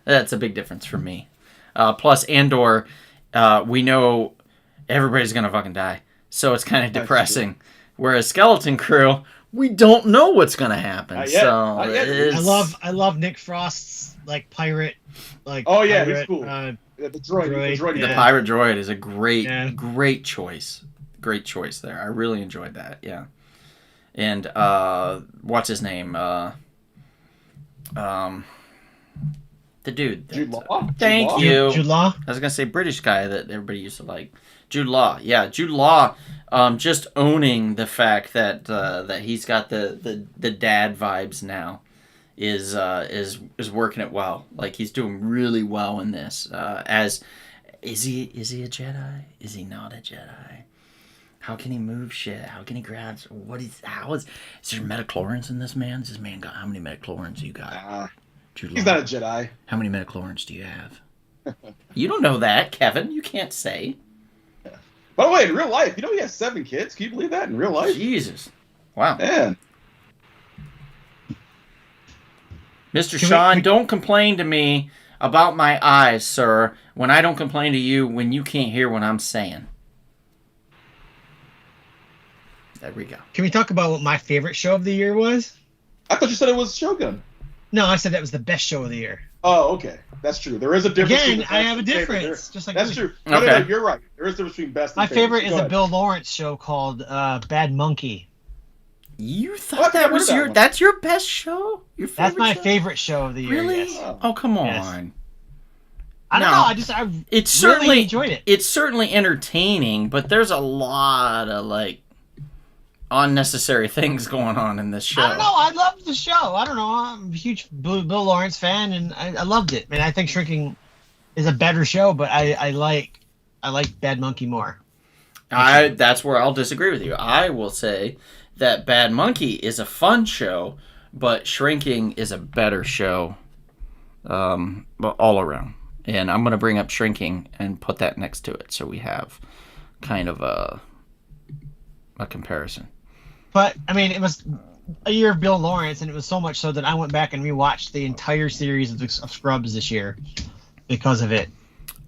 that's a big difference for me. Plus, Andor, we know everybody's gonna fucking die, so it's kind of depressing. Whereas Skeleton Crew, we don't know what's gonna happen. Not yet. So Not yet. it's... I love Nick Frost's like pirate. Like Oh, yeah, pirate, he's cool. The droid. The Yeah. pirate droid is a great, Yeah. great choice. Great choice there. I really enjoyed that. Yeah. And what's his name? The dude. Jude that- Law. Thank Jude Law. you. Jude Law. I was gonna say British guy that everybody used to like. Jude Law. Yeah, Jude Law. Just owning the fact that that he's got the dad vibes now. Is working it well. Like he's doing really well in this. Is he a Jedi? Is he not a Jedi? How can he move shit? How can he grab? Is there metachlorines in this man? Does this man got how many metachlorines you got? Jude He's Law? not a Jedi. How many metachlorines do you have? You don't know that, Kevin. You can't say. By the way, in real life, he has 7 kids. Can you believe that in real life? Jesus. Wow. Man. Mr. Can Sean, we- don't complain to me about my eyes, sir, when I don't complain to you when you can't hear what I'm saying. There we go. Can we talk about what my favorite show of the year was? I thought you said it was Shogun. No, I said that was the best show of the year. Oh, okay. That's true. There is a difference. Again, between I best have a and favorite. difference. Just like That's you. true. No, Okay. you're right. There is a difference between best and My favorite Go is a ahead. Bill Lawrence show called Bad Monkey. You Oh, I thought think that I've was heard that one. that's your best show? Your favorite That's my show? favorite show of the year. Really? Yes. Oh, come on. Yes. I don't No. know. I It's really certainly enjoyed it. It's certainly entertaining, but there's a lot of like unnecessary things going on in this show. I don't know. I loved the show. I don't know. I'm a huge Bill Lawrence fan, and I loved it. I mean, I think Shrinking is a better show, but I like Bad Monkey more. That's where I'll disagree with you. I will say that Bad Monkey is a fun show, but Shrinking is a better show, all around. And I'm gonna bring up Shrinking and put that next to it, so we have kind of a comparison. But I mean, it was a year of Bill Lawrence, and it was so much so that I went back and rewatched the entire series of Scrubs this year because of it.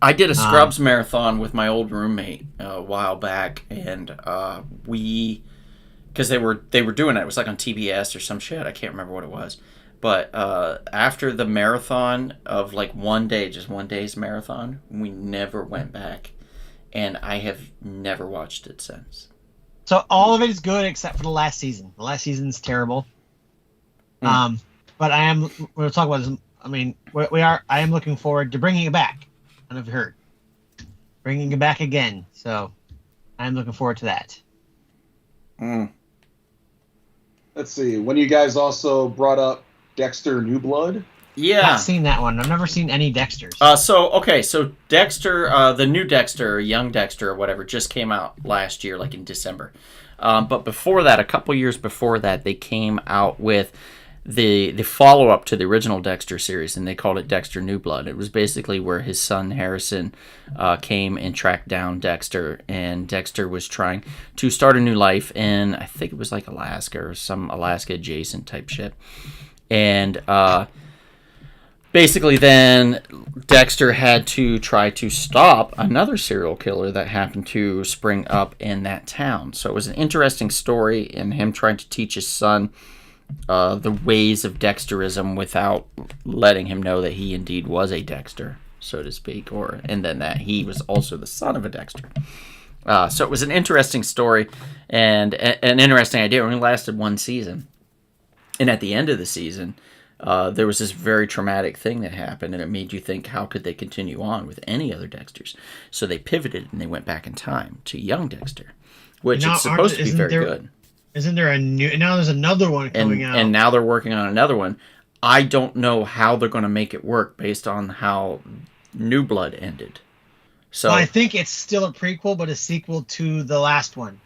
I did a Scrubs marathon with my old roommate a while back, and because they were doing it. It was like on TBS or some shit. I can't remember what it was. But after the marathon of like just one day's marathon, we never went back, and I have never watched it since. So all of it is good except for the last season. The last season's terrible. But we'll talk about this. I mean, I am looking forward to bringing it back. I don't know if you heard. Bringing it back again. So I'm looking forward to that. Let's see. When you guys also brought up Dexter New Blood. Yeah. Not seen that one. I've never seen any Dexters. So Dexter, the new Dexter, Young Dexter, or whatever, just came out last year, like in December. But before that, a couple years before that, they came out with the follow-up to the original Dexter series, and they called it Dexter New Blood. It was basically where his son Harrison came and tracked down Dexter, and Dexter was trying to start a new life in, I think it was like Alaska or some Alaska-adjacent type shit. And basically then Dexter had to try to stop another serial killer that happened to spring up in that town. So it was an interesting story in him trying to teach his son the ways of Dexterism without letting him know that he indeed was a Dexter, so to speak, and then that he was also the son of a Dexter. So it was an interesting story and an interesting idea. It only lasted one season. And at the end of the season, there was this very traumatic thing that happened, and it made you think, how could they continue on with any other Dexters? So they pivoted and they went back in time to young Dexter, which Now, is supposed to be very there- good. Isn't there a new? Now there's another one coming out. And now they're working on another one. I don't know how they're going to make it work based on how New Blood ended. So Well, I think it's still a prequel, but a sequel to the last one.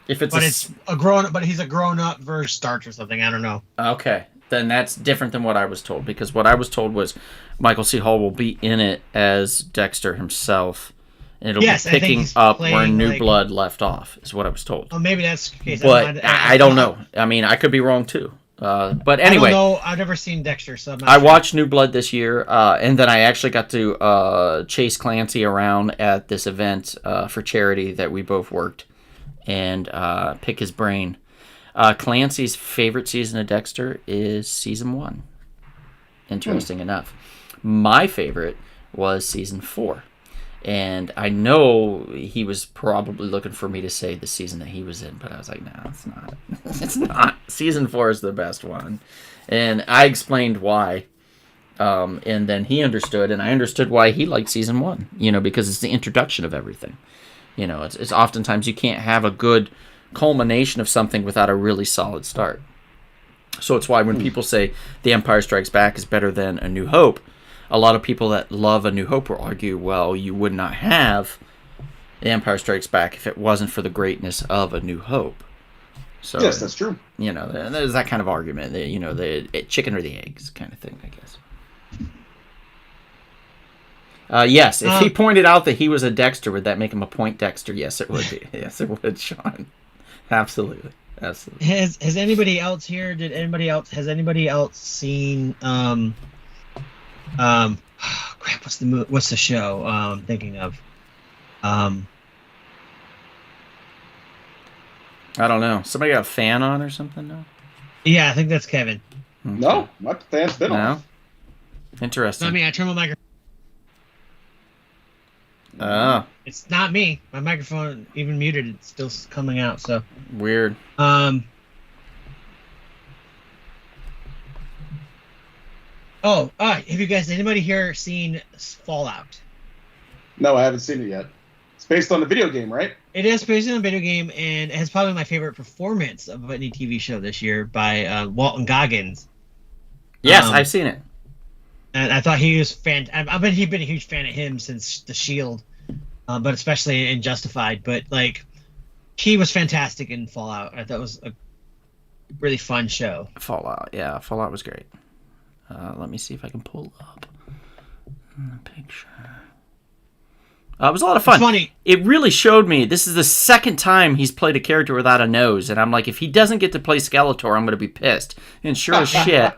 if it's But it's a grown, but he's a grown-up version Stark or something. I don't know. okay, then that's different than what I was told, because what I was told was Michael C. Hall will be in it as Dexter himself, and it'll Yes, be I think picking he's up where playing, New like- Blood left off, is what I was told. Oh, maybe that's the case. But I don't know. I mean, I could be wrong too. But anyway, I don't know. I've never seen Dexter, so I'm not I sure. watched New Blood this year, and then I actually got to chase Clancy around at this event for charity that we both worked, and pick his brain. Clancy's favorite season of Dexter is season 1. Interesting enough. My favorite was season 4. And I know he was probably looking for me to say the season that he was in, but I was like, no, it's not. It's not. Season 4 is the best one. And I explained why. And then he understood, and I understood why he liked season 1, because it's the introduction of everything. It's oftentimes you can't have a good culmination of something without a really solid start. So it's why when people say The Empire Strikes Back is better than A New Hope, a lot of people that love A New Hope will argue, well, you would not have The Empire Strikes Back if it wasn't for the greatness of A New Hope. So Yes, that's true. There's that kind of argument, the chicken or the eggs kind of thing, I guess. Yes, if he pointed out that he was a Dexter, would that make him a Point Dexter? Yes, it would be. Yes, it would, Sean. Absolutely. Has anybody else here? Has anybody else seen crap, what's the show I'm thinking of? I don't know. Somebody got a fan on or something? No? Yeah, I think that's Kevin. Okay. No, my fan's been No? off. Interesting. Not me. I turned my microphone. Oh, It's not me. My microphone, even muted, it's still coming out. So, weird. Have you guys? Anybody here seen Fallout? No, I haven't seen it yet. It's based on the video game, right? It is based on a video game, and it has probably my favorite performance of any TV show this year by Walton Goggins. Yes, I've seen it. And I thought he was I bet he'd been a huge fan of him since The Shield, but especially in Justified. But he was fantastic in Fallout. I thought it was a really fun show. Fallout. Yeah, Fallout was great. Let me see if I can pull up the picture. It was a lot of fun. It's funny. It really showed me. This is the second time he's played a character without a nose, and I'm like, if he doesn't get to play Skeletor, I'm going to be pissed. And sure as shit,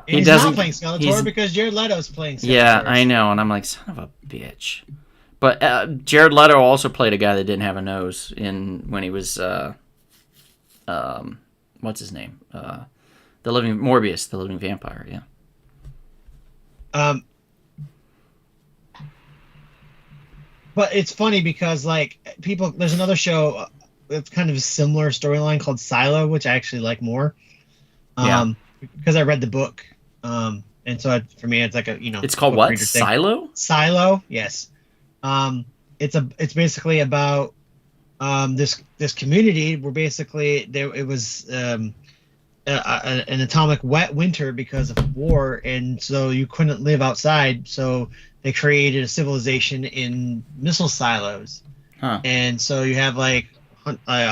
he He's doesn't. not playing Skeletor because Jared Leto's playing Skeletor. Yeah, I know, and I'm like, son of a bitch. But Jared Leto also played a guy that didn't have a nose when he was what's his name? The Living Morbius, the Living Vampire. Yeah. But it's funny because there's another show that's kind of a similar storyline called Silo, which I actually like more. Because I read the book. And so for me, it's like a It's called book what? reader thing. Silo? Silo, yes. It's basically about this community where basically it was an atomic wet winter because of war, and so you couldn't live outside, so they created a civilization in missile silos. Huh. And so you have a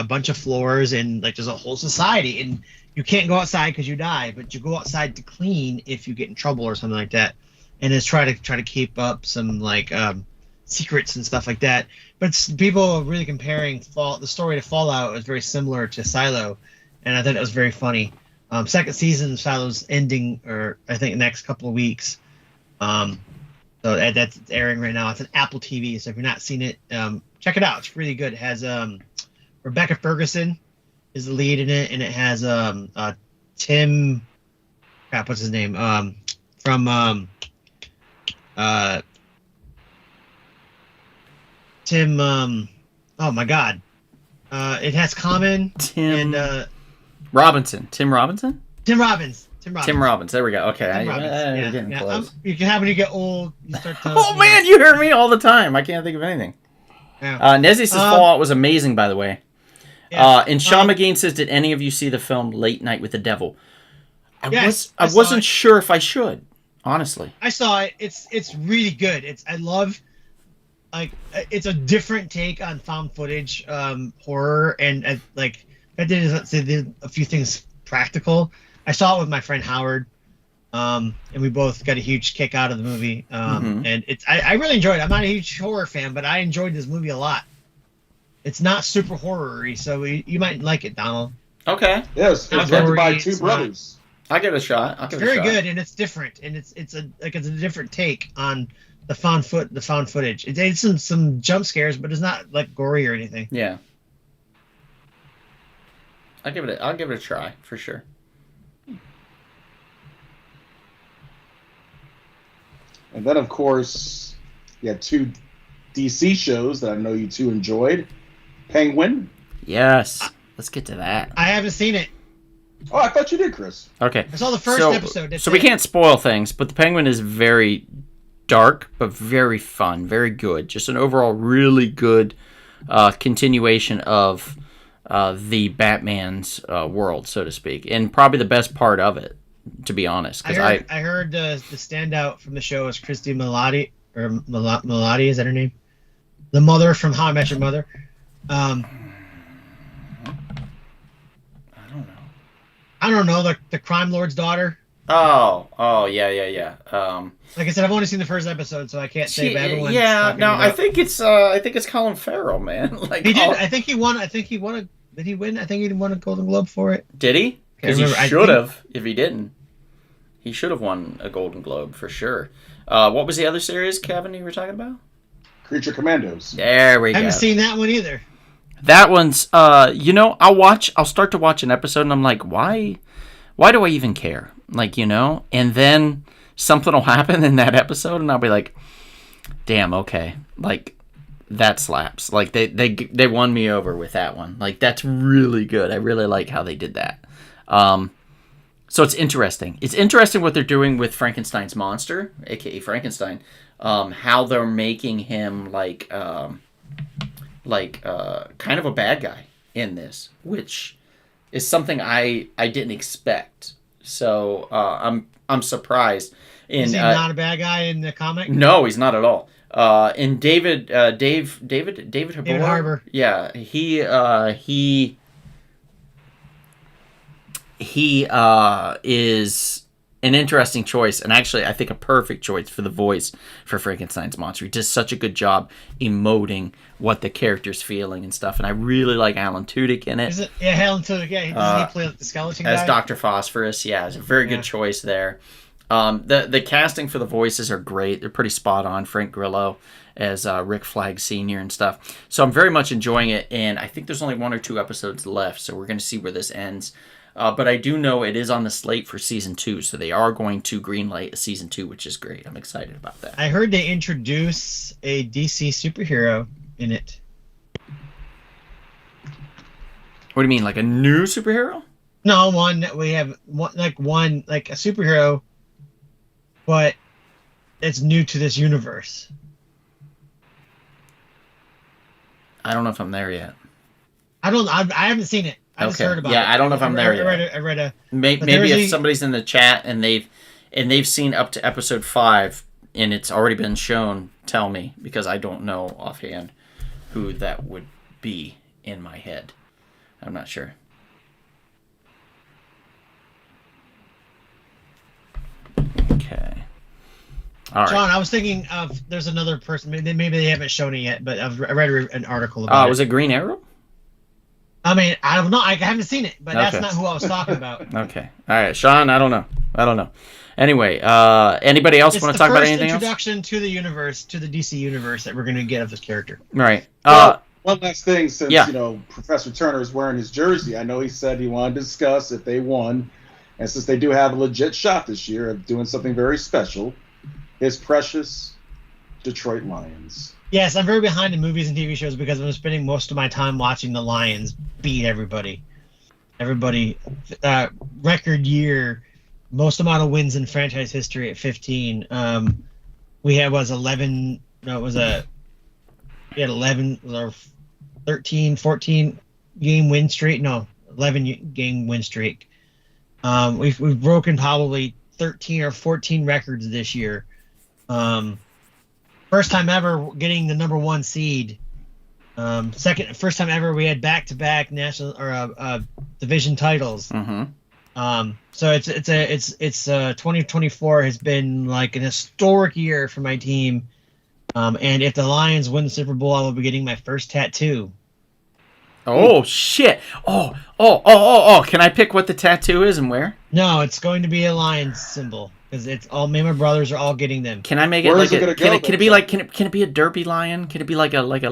bunch of floors, and there's a whole society, and you can't go outside because you die, but you go outside to clean if you get in trouble or something like that. And it's try to keep up some secrets and stuff like that. But people are really comparing the story to Fallout is very similar to Silo, and I thought it was very funny. Second season of Silo's ending, or I think next couple of weeks. So that's airing right now. It's on Apple TV. So if you're not seen it, check it out. It's really good. It has Rebecca Ferguson is the lead in it, and it has Tim. Crap, what's his name? From Tim. Oh my God. It has Common Tim and Robinson. Tim Robinson? Tim Robbins. Tim Robbins. Tim Robbins. There we go. Okay, Tim Robbins. you're getting close. You can have when you get old, you start to. Oh man, you hear me all the time. I can't think of anything. Yeah. Nezzy says Fallout was amazing, by the way. Yeah. And Sean McGean says, did any of you see the film Late Night with the Devil? I saw wasn't it. sure if I should, honestly. I saw it. It's really good. I love, like, it's a different take on found footage horror, and like I did a few things practical. I saw it with my friend Howard, and we both got a huge kick out of the movie. And I really enjoyed it. I'm not a huge horror fan, but I enjoyed this movie a lot. It's not super horror-y, so you might like it, Donald. Okay. Yeah, it's directed by two It's brothers. I'll give it a shot. It's very good, and it's different, and it's a different take on the found footage. It's some jump scares, but it's not like gory or anything. Yeah. I'll give it a try for sure. And then, of course, you had two DC shows that I know you two enjoyed. Penguin. Yes. Let's get to that. I haven't seen it. Oh, I thought you did, Chris. Okay. I saw the first episode. That's So we it. can't spoil things, but the Penguin is very dark, but very fun, very good. Just an overall really good continuation of the Batman's world, so to speak, and probably the best part of it, to be honest. I heard the standout from the show is Christy Milioti, or Milioti, is that her name? The mother from How I Met Your Mother. I don't know, the crime lord's daughter. Oh, yeah. Like I said, I've only seen the first episode, so I can't say. But everyone's talking about. I think it's Colin Farrell, man. Like He did. I think he won. Did he win? I think he won a Golden Globe for it. Did he? Because he remember. should have. If he didn't, he should have won a Golden Globe for sure. What was the other series, Kevin, you were talking about? Creature Commandos. There we I go. haven't seen that one either. That one's, I'll start to watch an episode and I'm like, why do I even care? Like, and then something will happen in that episode and I'll be like, damn, okay. Like, that slaps. Like, they won me over with that one. Like, that's really good. I really like how they did that. So it's interesting. It's interesting what they're doing with Frankenstein's monster, aka Frankenstein. How they're making him like kind of a bad guy in this, which is something I didn't expect. So I'm surprised. Is he not a bad guy in the comic? No, he's not at all. And David Harbour. Yeah, he is an interesting choice, and actually I think a perfect choice for the voice for Frankenstein's monster. He does such a good job emoting what the character's feeling and stuff, and I really like Alan Tudyk in it. Alan Tudyk, yeah. Doesn't he play like the skeleton guy? As Dr. Phosphorus, yeah. It's a very good choice there. The casting for the voices are great. They're pretty spot on. Frank Grillo as Rick Flag Sr. and stuff. So I'm very much enjoying it, and I think there's only 1 or 2 episodes left, so we're going to see where this ends. But I do know it is on the slate for season 2, so they are going to greenlight a season 2, which is great. I'm excited about that. I heard they introduce a DC superhero in it. What do you mean, like a new superhero? No, one that we have, like a superhero, but it's new to this universe. I don't know if I'm there yet. I haven't seen it. I just heard about it. Yeah, I don't know if I'm there yet. I read a. Maybe if somebody's in the chat and they've seen up to episode 5 and it's already been shown, tell me, because I don't know offhand who that would be in my head. I'm not sure. Okay. All right. John, I was thinking of there's another person. Maybe they haven't shown it yet, but I read an article about it. Was it Green Arrow? I mean, I don't know. I haven't seen it, but that's Okay. not who I was talking about. Okay. All right, Sean. I don't know. Anyway, anybody else want to talk about anything else? It's the first introduction to the universe, to the DC universe, that we're going to get of this character. Right. One last thing, since Professor Turner is wearing his jersey, I know he said he wanted to discuss if they won, and since they do have a legit shot this year of doing something very special, his precious Detroit Lions. Yes, I'm very behind in movies and TV shows because I'm spending most of my time watching the Lions beat everybody. Record year most amount of wins in franchise history at 15. We had was 11. No, it was we had 11 or 13, 14 game win streak. No, 11 game win streak. We've broken probably 13 or 14 records this year. First time ever getting the number 1 seed. First time ever we had back-to-back national or division titles. So it's 2024 has been like an historic year for my team. And if the Lions win the Super Bowl, I will be getting my first tattoo. Oh shit! Oh! Can I pick what the tattoo is and where? No, it's going to be a Lions symbol because it's all me and my brothers are all getting them. Can I make Where it is like it a? gonna go, Can it be like? Can it be a derpy lion? Can it be like a weird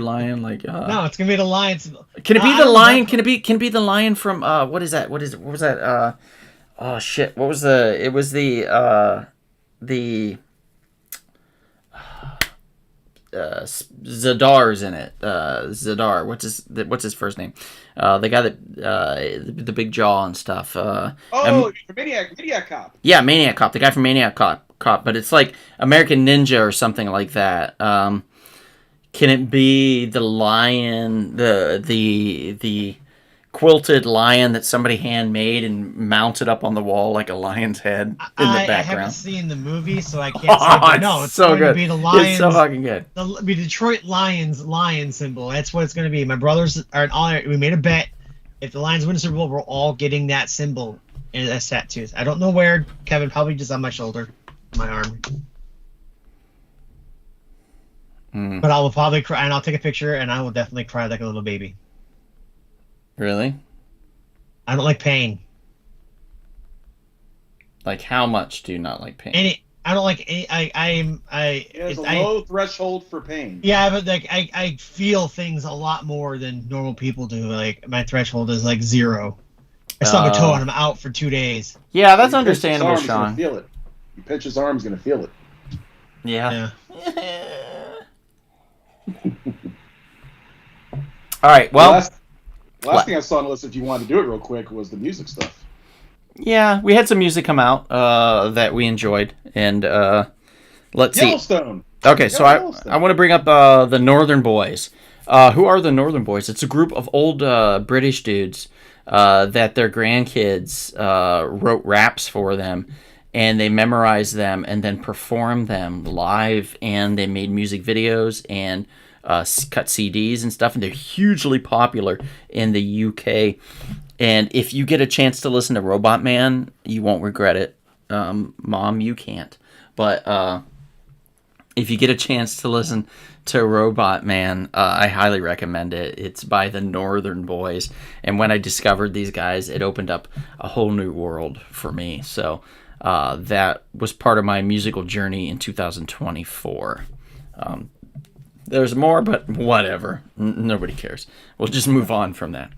lion? No, it's gonna be the Lions symbol. Can it be I the don't lion? know. Can it be the lion from what is that? What was that? Oh shit! What was the? It was the Zadar's in it. Zadar. What's his first name? The guy that the big jaw and stuff. Maniac Cop. Yeah, Maniac Cop. The guy from Maniac Cop. But it's like American Ninja or something like that. Can it be the lion? The quilted lion that somebody handmade and mounted up on the wall like a lion's head in the I haven't background? seen the movie, so I can't say. But no, it's so going good. to be the Lions. It's so fucking good. The Detroit Lions lion symbol. That's what it's going to be. My brothers are all. We made a bet. If the Lions win the Super Bowl, we're all getting that symbol as tattoos. I don't know where. Kevin, probably just on my shoulder, my arm. But I will probably cry, and I'll take a picture, and I will definitely cry like a little baby. Really? I don't like pain. Like, how much do you not like pain? I don't like any. There's a low threshold for pain. Yeah, but like I feel things a lot more than normal people do. Like my threshold is like 0. I stub a toe and I'm out for 2 days. Yeah, that's You pinch understandable, his arm, he's gonna Sean. feel it. You pinch his arm, he's gonna feel it. Yeah. All right. Well, last thing I saw on the list, if you wanted to do it real quick, was the music stuff. yeah, we had some music come out that we enjoyed, and let's see. Yellowstone. Okay, so Yellowstone. I want to bring up the Northern Boys. Who are the Northern Boys? It's a group of old British dudes that their grandkids wrote raps for them, and they memorized them and then performed them live, and they made music videos and cut CDs and stuff, and they're hugely popular in the UK. And if you get a chance to listen to Robot Man, you won't regret it. Mom, you can't. But if you get a chance to listen to Robot Man, I highly recommend it. It's by the Northern Boys. And when I discovered these guys, it opened up a whole new world for me. So that was part of my musical journey in 2024. There's more, but whatever. Nobody cares. We'll just move on from that.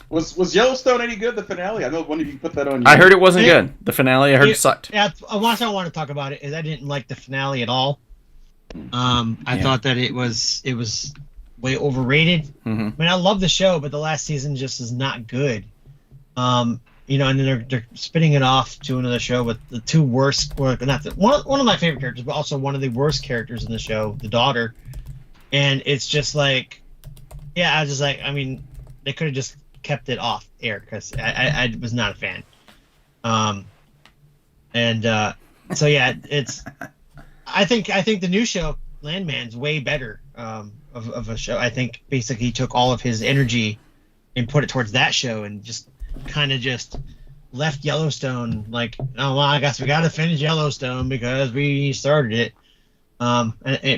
Was Yellowstone any good? The finale? I know one of you put that on. I heard it wasn't good. The finale, I heard sucked. Yeah, one thing I want to talk about it is I didn't like the finale at all. I thought that it was way overrated. Mm-hmm. I mean, I love the show, but the last season just is not good. And then they're spinning it off to another show with the two worst, one of my favorite characters, but also one of the worst characters in the show, the daughter. And it's just like, I was just like, I mean, they could have just kept it off air because I was not a fan. So yeah, it's. I think the new show Landman's way better of a show. I think basically he took all of his energy and put it towards that show and just kind of just left Yellowstone like, oh well, I guess we got to finish Yellowstone because we started it.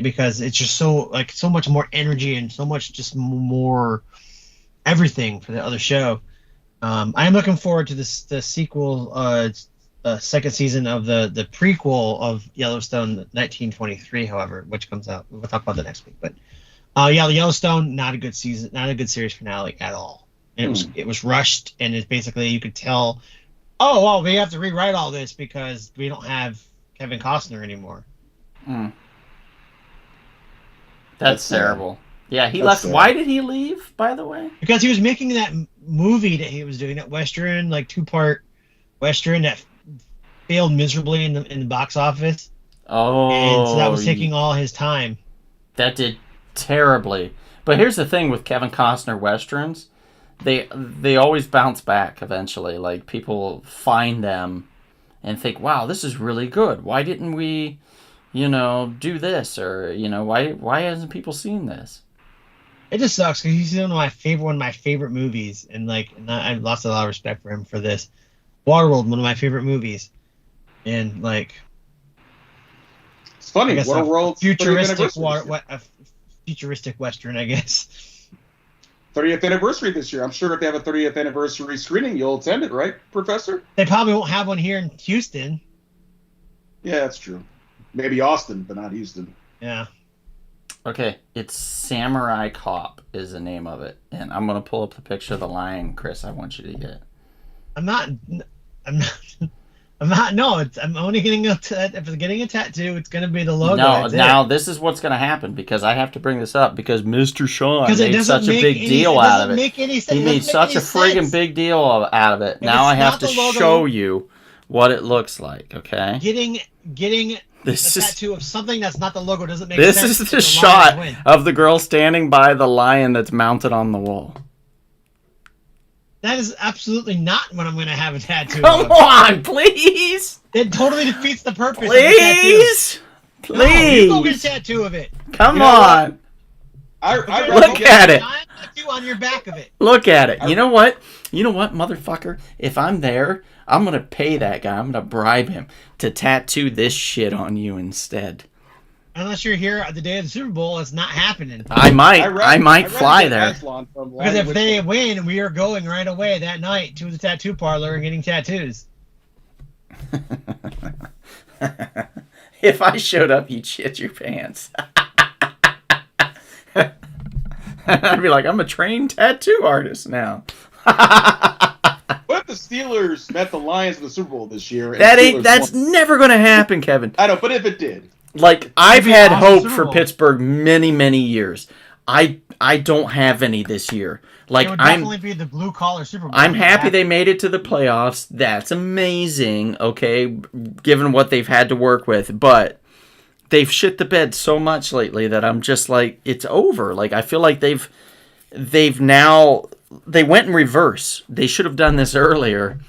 Because it's just so much more energy and so much just more everything for the other show. I am looking forward to the sequel, second season of the prequel of Yellowstone 1923, however, which comes out. We'll talk about that next week. But the Yellowstone, not a good season, not a good series finale at all. And it was rushed, and it's basically you could tell, oh well, we have to rewrite all this because we don't have Kevin Costner anymore. That's terrible. Yeah, he That's left. Why did he leave, by the way? Because he was making that movie that he was doing, that Western, like 2-part Western that failed miserably in the box office. Oh. And so that was taking all his time. That did terribly. But here's the thing with Kevin Costner Westerns. They always bounce back eventually. Like, people find them and think, wow, this is really good. Why didn't we, do this? Or, why hasn't people seen this? It just sucks because he's one of my favorite movies, and I lost a lot of respect for him for this. Waterworld, one of my favorite movies, and it's funny. I guess Waterworld, futuristic Western, I guess. 30th anniversary this year. I'm sure if they have a 30th anniversary screening, you'll attend it, right, Professor? They probably won't have one here in Houston. Yeah, that's true. Maybe Austin, but not Houston. Yeah. Okay, it's Samurai Cop is the name of it. And I'm going to pull up the picture of the lion, Chris, I want you to get. I'm only getting if it's getting a tattoo, it's going to be the logo. No, now this is what's going to happen, because I have to bring this up, because Mr. Sean made such a big deal out of it. He made such a friggin' big deal out of it. Now I have to show you what it looks like, okay? Getting This a is tattoo of something that's not the logo doesn't make this sense. is the shot of the girl standing by the lion that's mounted on the wall. That is absolutely not what I'm going to have a tattoo Come of. on, please. It totally defeats the purpose Please. of the tattoo. No, you go get a Please. tattoo of it. Come You know what? on. I Look at it. Giant tattoo on your back of it. Look at it. You know what? You know what, motherfucker? If I'm there, I'm going to pay that guy. I'm going to bribe him to tattoo this shit on you instead. Unless you're here at the day of the Super Bowl, it's not happening. I might fly there. Because if they win, we are going right away that night to the tattoo parlor and getting tattoos. If I showed up, you'd shit your pants. I'd be like, I'm a trained tattoo artist now. What if the Steelers met the Lions in the Super Bowl this year? And That's never going to happen, Kevin. I know, but if it did. Like, I've had awesome hope Super for Bowl. Pittsburgh many years. I don't have any this year. Like, It would definitely be the blue collar Super Bowl. I'm happy they made it to the playoffs. That's amazing, okay, given what they've had to work with. But they've shit the bed so much lately that I'm just like, it's over. Like, I feel like they went in reverse. They should have done this earlier.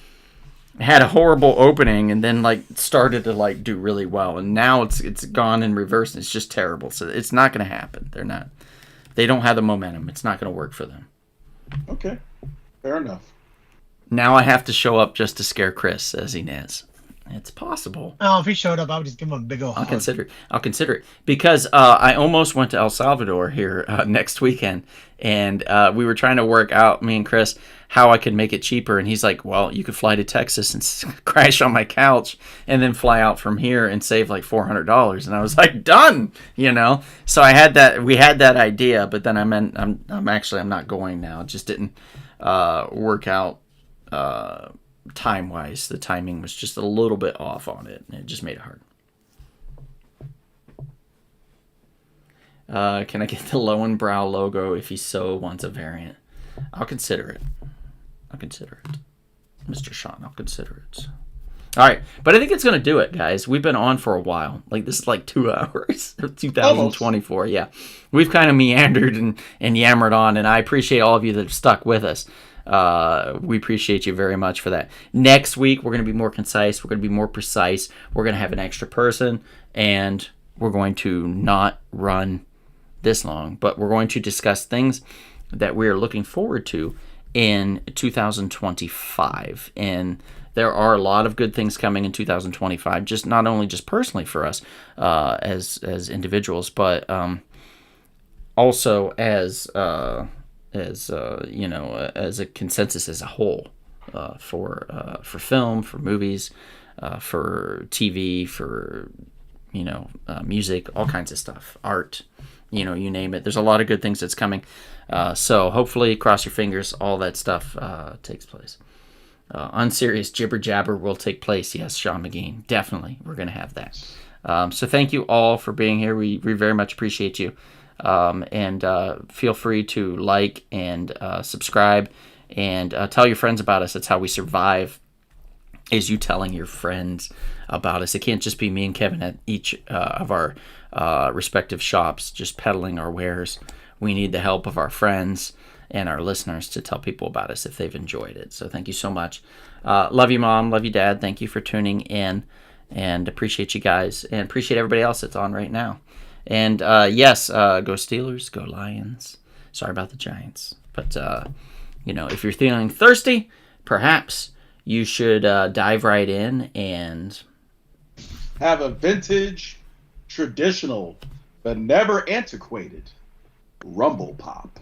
Had a horrible opening and then started to do really well, and now it's gone in reverse and it's just terrible. So it's not going to happen. They don't have the momentum. It's not going to work for them. Okay, fair enough. Now I have to show up just to scare Chris, says Inez. It's possible. Oh, if he showed up, I would just give him a big old I'll hug. consider it because I almost went to El Salvador here next weekend, and we were trying to work out, me and Chris, how I could make it cheaper. And he's like, "Well, you could fly to Texas and crash on my couch, and then fly out from here and save like $400." And I was like, "Done," So I had that. We had that idea, but then I'm not going now. It just didn't work out. Time-wise, the timing was just a little bit off on it, and it just made it hard. Can I get the Lowenbrow logo if he so wants a variant? I'll consider it. Mr. Sean, I'll consider it. All right, but I think it's going to do it, guys. We've been on for a while. This is 2 hours of 2024. Almost. Yeah. We've kind of meandered and yammered on, and I appreciate all of you that have stuck with us. We appreciate you very much for that. Next week, we're going to be more concise. We're going to be more precise. We're going to have an extra person, and we're going to not run this long, but we're going to discuss things that we're looking forward to in 2025. And there are a lot of good things coming in 2025, just not only just personally for us as individuals, but also as a consensus as a whole, for film, for movies, for TV, for music, all kinds of stuff, art, you name it. There's a lot of good things that's coming. So hopefully, cross your fingers, all that stuff takes place. Unserious jibber jabber will take place. Yes, Sean McGee, definitely, we're going to have that. So thank you all for being here. We very much appreciate you. And feel free to like and subscribe and tell your friends about us. That's how we survive, is you telling your friends about us. It can't just be me and Kevin at each of our respective shops just peddling our wares. We need the help of our friends and our listeners to tell people about us if they've enjoyed it. So thank you so much. Love you, Mom. Love you, Dad. Thank you for tuning in, and appreciate you guys, and appreciate everybody else that's on right now. And yes, go Steelers, go Lions. Sorry about the Giants. But, if you're feeling thirsty, perhaps you should dive right in and have a vintage, traditional, but never antiquated Rumble Pop.